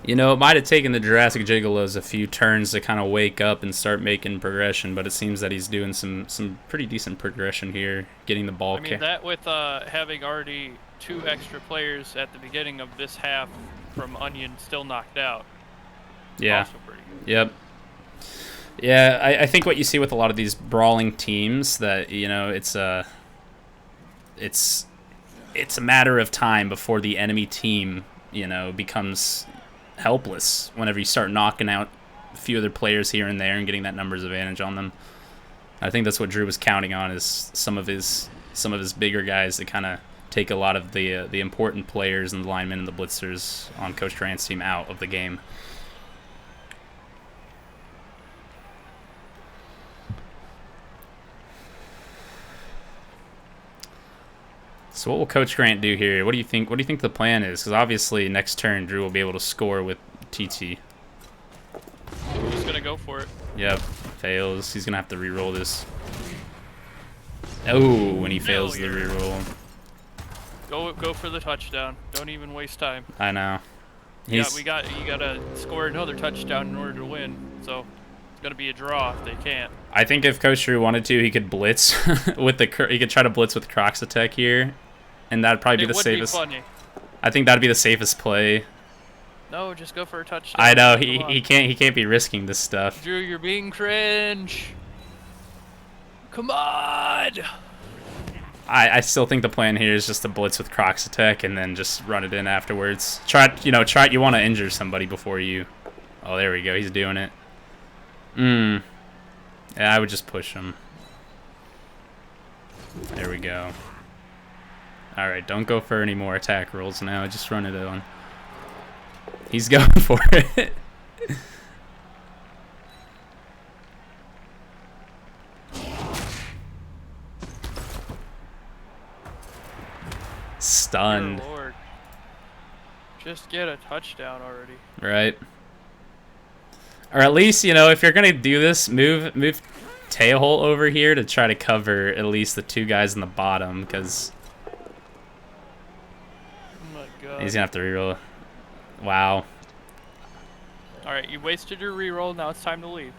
You know, it might have taken the Jurassic Jiggalos a few turns to kind of wake up and start making progression, but it seems that he's doing some pretty decent progression here, getting the ball. I mean, that with having already 2 extra players at the beginning of this half from Onion still knocked out. Yeah. Also pretty good. Yep. Yeah, I think what you see with a lot of these brawling teams that, it's a matter of time before the enemy team, becomes helpless whenever you start knocking out a few other players here and there and getting that numbers advantage on them. I think that's what Drew was counting on, is some of his bigger guys to kind of take a lot of the important players and the linemen and the blitzers on Coach Durant's team out of the game. So what will Coach Grant do here? What do you think? What do you think the plan is? Because obviously next turn Drew will be able to score with TT. We're just gonna go for it. Yep, fails. He's gonna have to re-roll this. Oh, when he fails the re-roll. Go for the touchdown. Don't even waste time. I know. You gotta score another touchdown in order to win. So it's gonna be a draw if they can't. I think if Coach Drew wanted to, he could blitz with he could try to blitz with Croc's attack here. And that'd probably be the safest. Be funny. I think that'd be the safest play. No, just go for a touchdown. I know he can't be risking this stuff. Drew, you're being cringe. Come on. I still think the plan here is just to blitz with Croc's attack and then just run it in afterwards. Try you want to injure somebody before you. Oh, there we go. He's doing it. Yeah, I would just push him. There we go. All right, don't go for any more attack rolls now. Just run it on. He's going for it. Stunned. Dear Lord. Just get a touchdown already. Right. Or at least, if you're going to do this, move Tail over here to try to cover at least the 2 guys in the bottom, because He's gonna have to reroll. Wow. All right, you wasted your reroll. Now it's time to leave.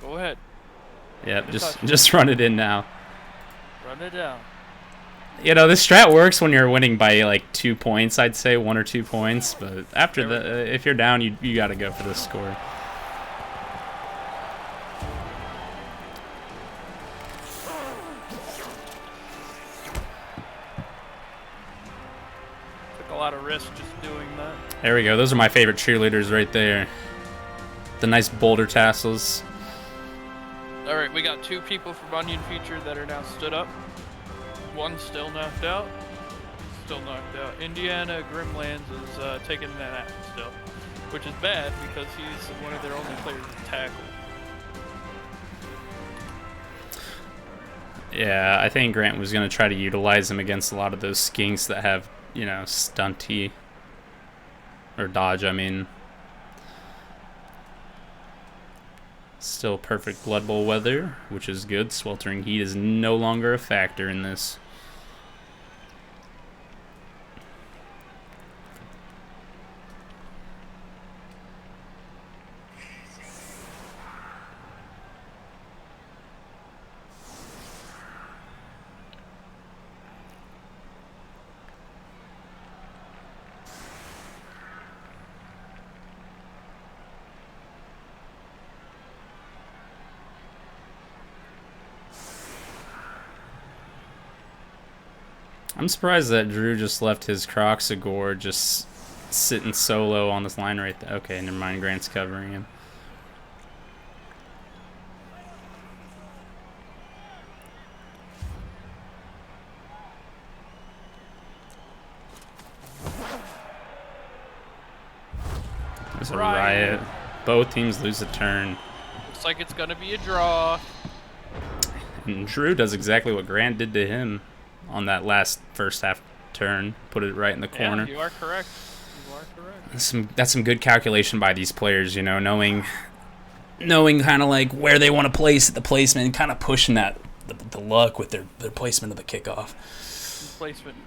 Go ahead. Yep, just run it in now. Run it down. You know, this strat works when you're winning by like 2 points, I'd say 1 or 2 points, but after if you're down, you got to go for the score. Took a lot of risk just doing that. There we go. Those are my favorite cheerleaders right there. The nice boulder tassels. All right, we got 2 people from Onion Feature that are now stood up. 1 still knocked out. Still knocked out. Indiana Grimlands is taking a nap still, which is bad because he's one of their only players to tackle. Yeah, I think Grant was going to try to utilize him against a lot of those skinks that have, you know, stunty. Or dodge, I mean. Still perfect Blood Bowl weather, which is good. Sweltering heat is no longer a factor in this. I'm surprised that Drew just left his Croxagore just sitting solo on this line right there. Okay, never mind. Grant's covering him. There's a riot. Both teams lose a turn. Looks like it's gonna be a draw. And Drew does exactly what Grant did to him on that last first half turn. Put it right in the corner. Yeah, you are correct. You are correct. That's some good calculation by these players, you know, knowing kind of like where they want to place the placement, and kind of pushing that the luck with their placement of the kickoff. The placement.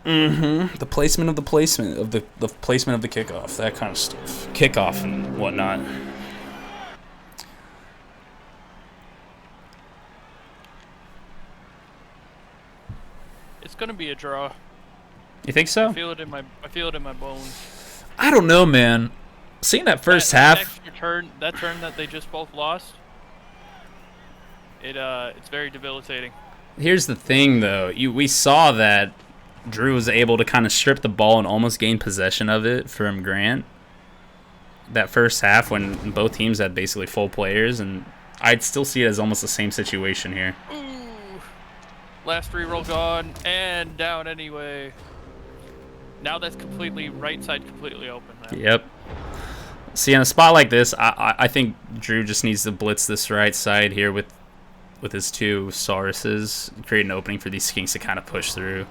The placement of the placement of the placement of the kickoff, that kind of stuff, kickoff and whatnot. It's gonna be a draw. You think so? I feel it in my bones. I don't know, man. Seeing that first half, that turn that they just both lost, it's very debilitating. Here's the thing, though. We saw that Drew was able to kind of strip the ball and almost gain possession of it from Grant. That first half when both teams had basically full players, and I'd still see it as almost the same situation here. Ooh. Last reroll gone, and down anyway. Now that's completely, right side completely open now. Yep. See, in a spot like this, I think Drew just needs to blitz this right side here with his 2 Sauruses, create an opening for these skinks to kind of push through.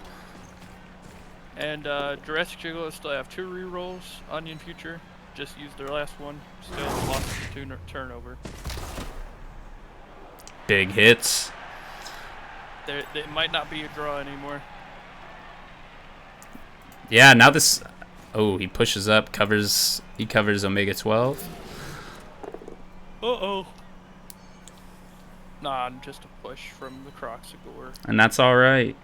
And Jurassic Jiggalo still have 2 rerolls. Onion Future just used their last one. Still lost the 2 turnover. Big hits. It might not be a draw anymore. Yeah, now this... Oh, he pushes up, he covers Omega 12. Uh-oh. Nah, just a push from the Croxagore. And that's all right.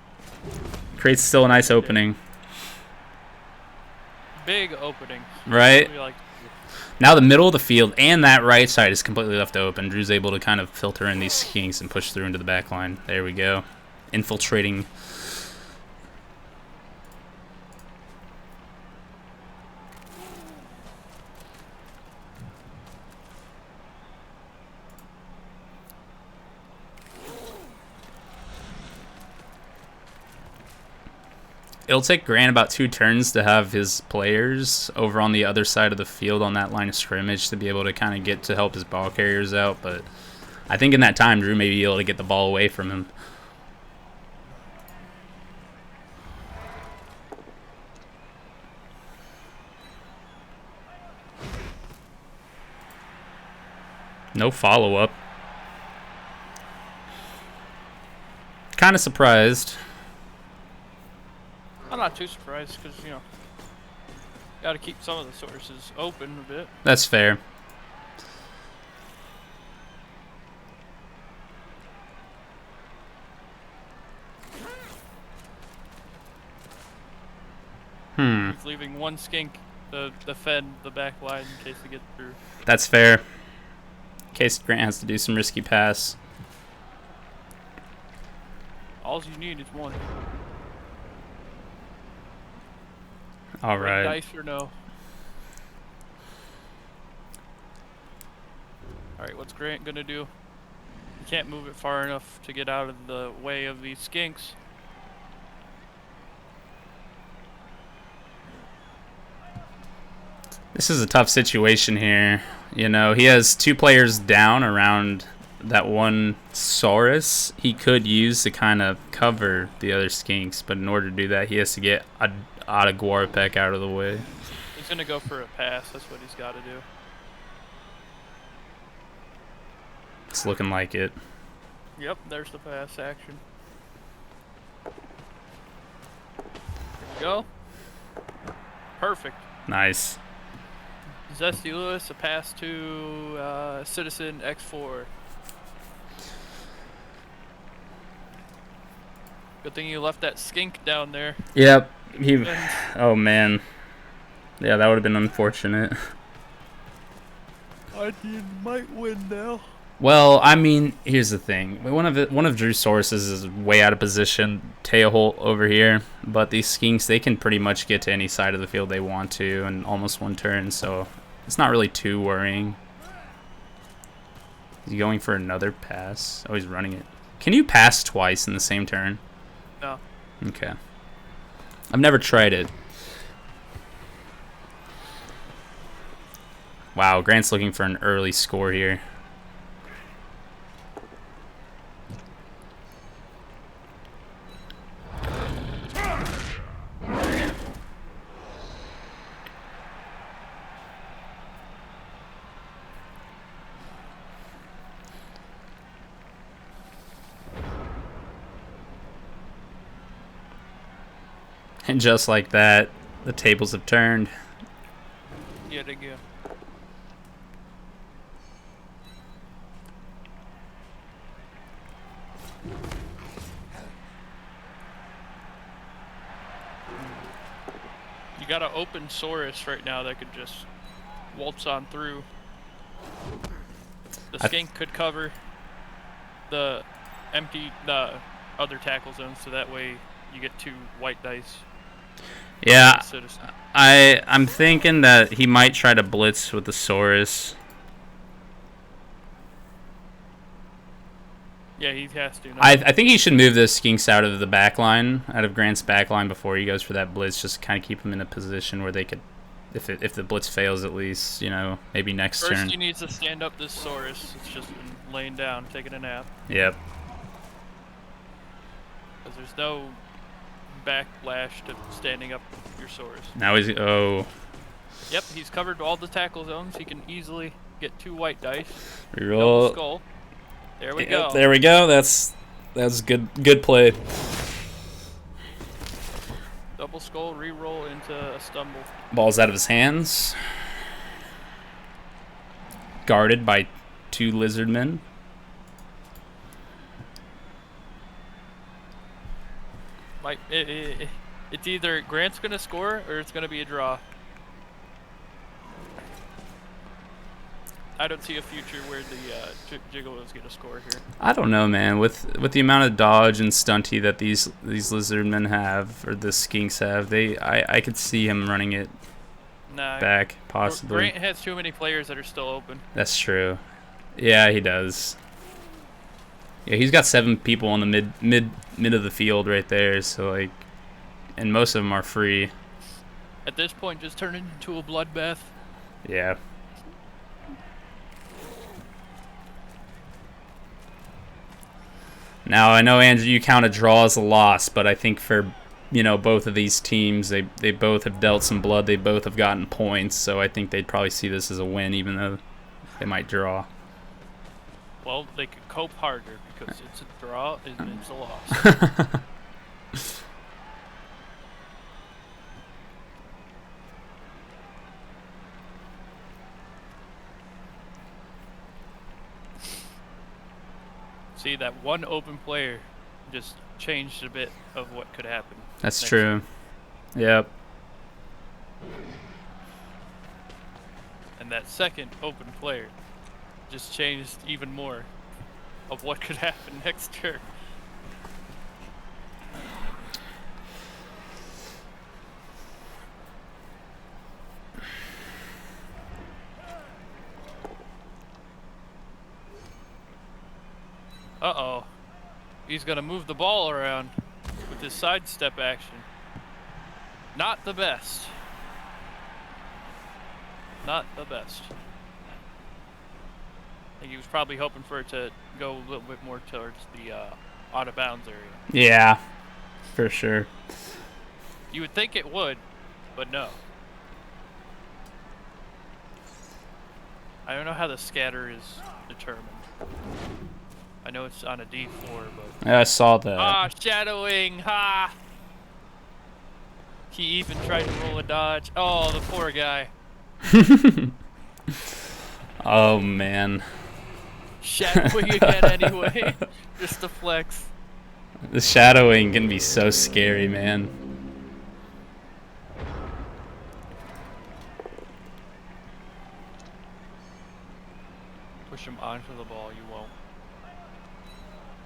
Creates still a nice opening. Big opening. Right? Like, now the middle of the field and that right side is completely left open. Drew's able to kind of filter in these skinks and push through into the back line. There we go. Infiltrating. It'll take Grant about 2 turns to have his players over on the other side of the field on that line of scrimmage to be able to kind of get to help his ball carriers out. But I think in that time, Drew may be able to get the ball away from him. No follow-up. Kind of surprised. I'm not too surprised because, you know, got to keep some of the sources open a bit. That's fair. It's leaving one skink to defend the back line in case they get through. That's fair. In case Grant has to do some risky pass. All you need is one. All right. Dice or no? All right, what's Grant gonna do? He can't move it far enough to get out of the way of these skinks. This is a tough situation here. You know, he has 2 players down around that one Saurus he could use to kind of cover the other skinks, but in order to do that, he has to get Guarpec out of the way. He's gonna go for a pass. That's what he's got to do. It's looking like it. Yep, there's the pass action. There we go. Perfect. Nice. Zesty Lewis, a pass to Citizen X4. Good thing you left that skink down there. Yep. Oh man. Yeah, that would have been unfortunate. Our team might win now. Well, I mean, here's the thing. One of Drew's sources is way out of position, tail over here. But these skinks, they can pretty much get to any side of the field they want to in almost one turn, so it's not really too worrying. Is he going for another pass? Oh, he's running it. Can you pass twice in the same turn? No. Okay. I've never tried it. Wow, Grant's looking for an early score here. And just like that, the tables have turned. Yet again. You got an open Saurus right now that could just waltz on through. The skink could cover the other tackle zone, so that way you get 2 white dice. Yeah, I'm thinking that he might try to blitz with the Saurus. Yeah, he has to. No? I think he should move the skinks out of the back line, out of Grant's back line before he goes for that blitz, just to kind of keep him in a position where they could, if the blitz fails at least, you know, maybe next turn. First he needs to stand up this Saurus. It's just been laying down, taking a nap. Yep. Because there's no backlash to standing up your Saurus. Now he's, oh. Yep, he's covered all the tackle zones. He can easily get 2 white dice. Reroll. Double skull. There we Yep, go. there we go. That's good play. Double skull, re-roll into a stumble. Ball's out of his hands. Guarded by 2 lizardmen. It's either Grant's going to score or it's going to be a draw. I don't see a future where the Jiggalo is going to score here. I don't know, man. With the amount of dodge and stunty that these lizardmen have, or the skinks have, I could see him running it back, possibly. Grant has too many players that are still open. That's true. Yeah, he does. Yeah, he's got 7 people on the mid of the field right there, so like, and most of them are free. At this point, just turn it into a bloodbath. Yeah. Now I know, Andrew, you count a draw as a loss, but I think for, you know, both of these teams, they both have dealt some blood. They both have gotten points, so I think they'd probably see this as a win, even though they might draw. Well, they could cope harder because it's a draw and it's a loss. See, that one open player just changed a bit of what could happen. That's next true. year. Yep. And that second open player just changed even more of what could happen next year. Uh-oh. He's gonna move the ball around with his sidestep action. Not the best. Not the best. I think he was probably hoping for it to go a little bit more towards the out of bounds area. Yeah, for sure. You would think it would, but no. I don't know how the scatter is determined. I know it's on a D4, but... Yeah, I saw that. Ah, shadowing! Ha! He even tried to roll a dodge. Oh, the poor guy. Oh, man. Shadowing again anyway. Just a flex. The shadowing can be so scary, man. Push him onto the ball, you won't.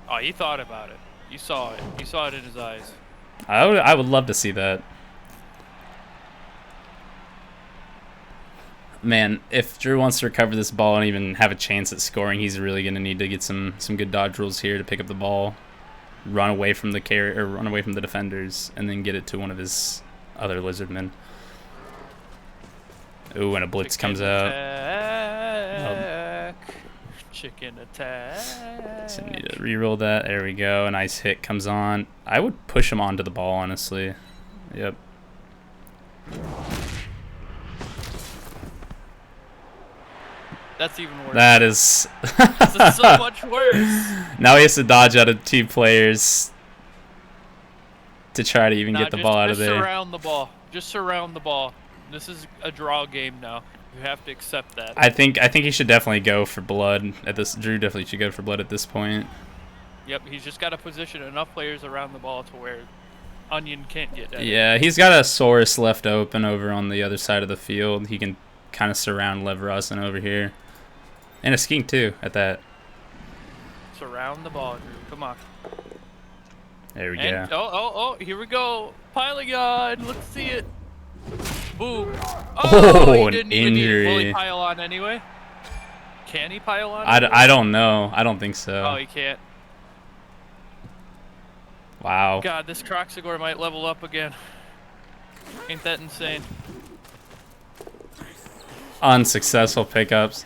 Oh, he thought about it. You saw it. You saw it in his eyes. I would love to see that. Man, if Drew wants to recover this ball and even have a chance at scoring, he's really going to need to get some good dodge rolls here to pick up the ball, run away from the carry or run away from the defenders, and then get it to one of his other lizardmen. Ooh, and a blitz comes out. Chicken attack. So need to reroll that. There we go. A nice hit comes on. I would push him onto the ball, honestly. Yep. That's even worse. That is. This is so much worse. Now he has to dodge out of 2 players to try to even get the ball out of there. Just surround the ball. Just surround the ball. This is a draw game now. You have to accept that. I think he should definitely go for blood at this. Drew definitely should go for blood at this point. Yep, he's just got to position enough players around the ball to where Onion can't get at it. Yeah, he's got a Saurus left open over on the other side of the field. He can kind of surround Lev Rosin over here. And a skink too at that. Surround the ball, Drew. Come on. There we And, go. oh, here we go. Piling on. Let's see it. Boom. Oh, he an didn't even need. Will he injury. pile on anyway? Can he pile on? I don't know. I don't think so. Oh, he can't. Wow. God, this Croxagore might level up again. Ain't that insane? Unsuccessful pickups.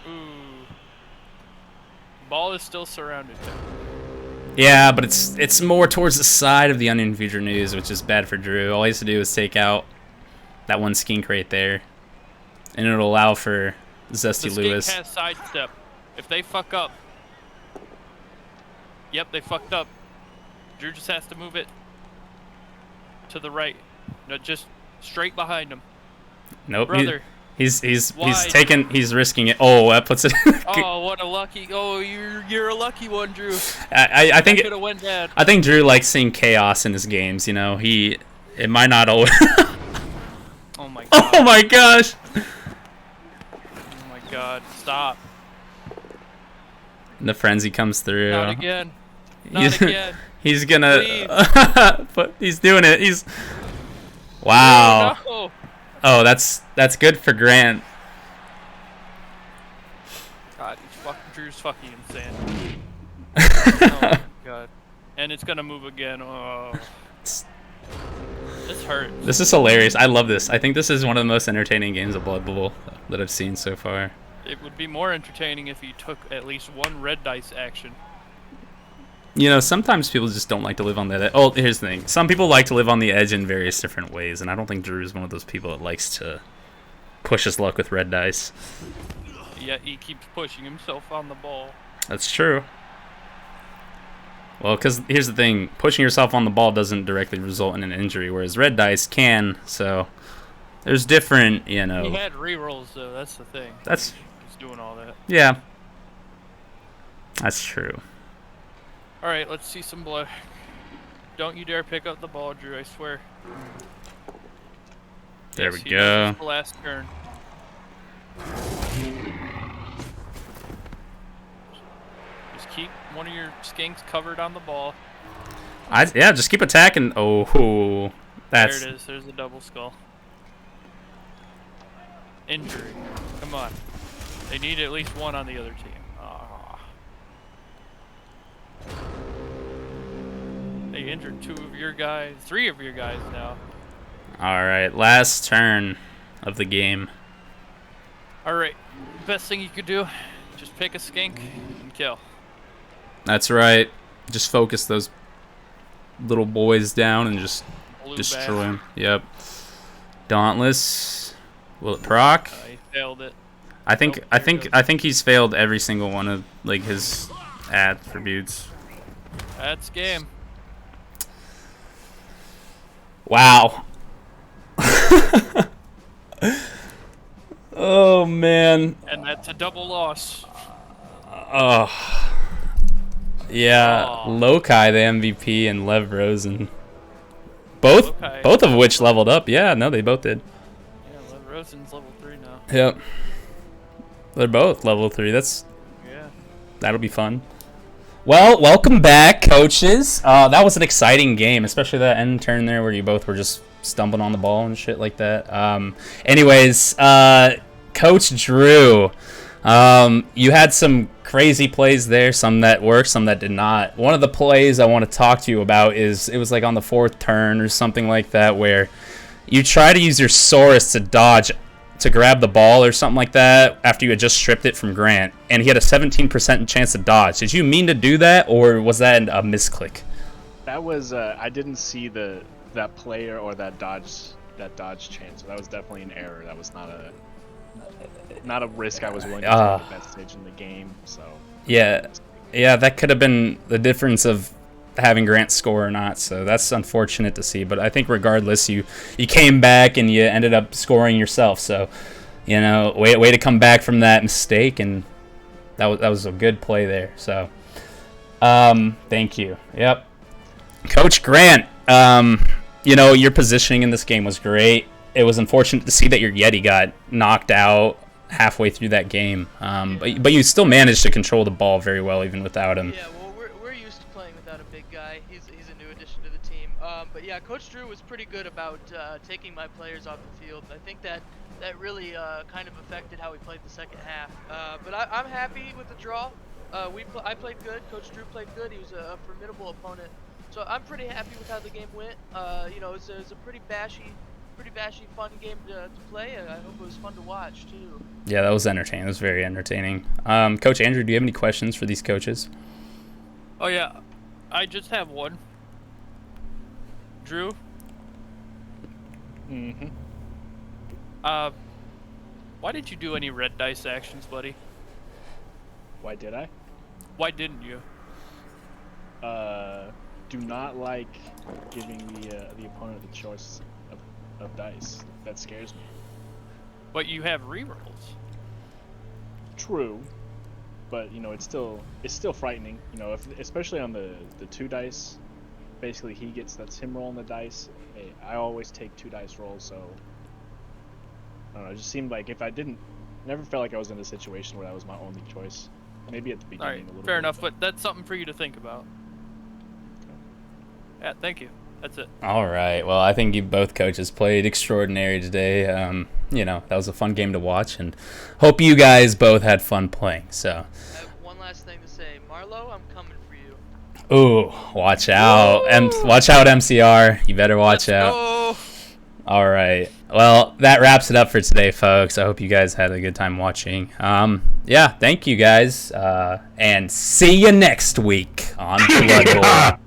Ooh. Ball is still surrounded. Yeah, but it's more towards the side of the Onion Future News, which is bad for Drew. All he has to do is take out that one skink right there, and it'll allow for Zesty The Lewis. skink has sidestep. If they fuck up. Yep, they fucked up. Drew just has to move it to the right. No, just straight behind him. Nope. Brother. He's Wide. risking it. Oh, that puts it. Oh, what a lucky! Oh, you're a lucky one, Drew. I think Could have went bad. I think Drew likes seeing chaos in his games. You know, it might not always. Oh my god! Oh my gosh! Oh my god! Stop! The frenzy comes through. Not again! Not He's- again! He's gonna. But he's doing it. He's. Wow. No. Oh, that's good for Grant. God, Drew's fucking insane. Oh my god! And it's gonna move again. Oh. This hurts. This is hilarious. I love this. I think this is one of the most entertaining games of Blood Bowl that I've seen so far. It would be more entertaining if you took at least one red dice action. You know, sometimes people just don't like to live on the edge. Oh, here's the thing. Some people like to live on the edge in various different ways, and I don't think Drew is one of those people that likes to push his luck with red dice. Yet he keeps pushing himself on the ball. That's true. Well, because here's the thing. Pushing yourself on the ball doesn't directly result in an injury, whereas red dice can, so there's different, you know. He had rerolls, though. That's the thing. That's, He's doing all that. yeah. That's true. All right, let's see some blood. Don't you dare pick up the ball, Drew. I swear. There Yes, we he knows go. it's the last turn. Just keep one of your skinks covered on the ball. Yeah, just keep attacking. Oh, that's. There it is. There's the double skull. Injury. Come on. They need at least one on the other team. Ah. They injured 2 of your guys, 3 of your guys now. All right, last turn of the game. All right, best thing you could do, just pick a skink and kill. That's right. Just focus those little boys down and just Blue destroy bastard. them. Yep. Dauntless. Will it proc? He failed it. I think Nope, I there it think goes. I think he's failed every single one of like his attributes. That's game. Wow. Oh man. And that's a double loss. Oh. Yeah, Oh. Lokai the MVP and Lev Rosen. Both Lokai. both of which leveled up. Yeah, no, they both did. Yeah, Lev Rosen's level 3 now. Yep. They're both level 3. Yeah. That'll be fun. Well, welcome back, coaches. That was an exciting game, especially that end turn there where you both were just stumbling on the ball and shit like that. Anyways, Coach Drew, you had some crazy plays there, some that worked, some that did not. One of the plays I want to talk to you about is it was like on the 4th turn or something like that where you try to use your Saurus to dodge to grab the ball or something like that after you had just stripped it from Grant, and he had a 17% chance to dodge. Did you mean to do that, or was that a misclick? That was I didn't see that player or that dodge chance. So that was definitely an error. That was not a risk I was willing to take at that stage in the game. So Yeah, that could have been the difference of having Grant score or not. So that's unfortunate to see. But I think regardless, you came back and you ended up scoring yourself. So way to come back from that mistake, and that was a good play there. So thank you. Yep, Coach Grant. Your positioning in this game was great. It was unfortunate to see that your Yeti got knocked out halfway through that game, but you still managed to control the ball very well even without him. Yeah, well, we're used to playing without a big guy. He's a new addition to the team. But yeah, Coach Drew was pretty good about taking my players off the field. I think that really kind of affected how we played the second half. But I'm happy with the draw. I played good. Coach Drew played good. He was a formidable opponent. So I'm pretty happy with how the game went. It was a pretty bashy, fun game to play. I hope it was fun to watch too. Yeah, that was entertaining. It was very entertaining. Coach Andrew, do you have any questions for these coaches? Oh yeah, I just have one. Drew, Mm-hmm. why did you do any red dice actions, buddy? Why did I? Why didn't you? Do not like giving the opponent the choice of dice. That scares me. But you have rerolls. True, but it's still frightening. Especially on the 2 dice. Basically, that's him rolling the dice. Hey, I always take 2 dice rolls, so I don't know. It just seemed like if I never felt like I was in a situation where that was my only choice. Maybe at the beginning All right, a little fair bit, enough, but that's something for you to think about. Yeah, thank you. That's it. All right. Well, I think you both coaches played extraordinary today. That was a fun game to watch, and hope you guys both had fun playing. So. I have one last thing to say. Marlo, I'm coming for you. Ooh, watch out. Watch out, MCR. You better watch out. Oh, All right. Well, that wraps it up for today, folks. I hope you guys had a good time watching. Thank you guys. And see you next week on Blood Bowl.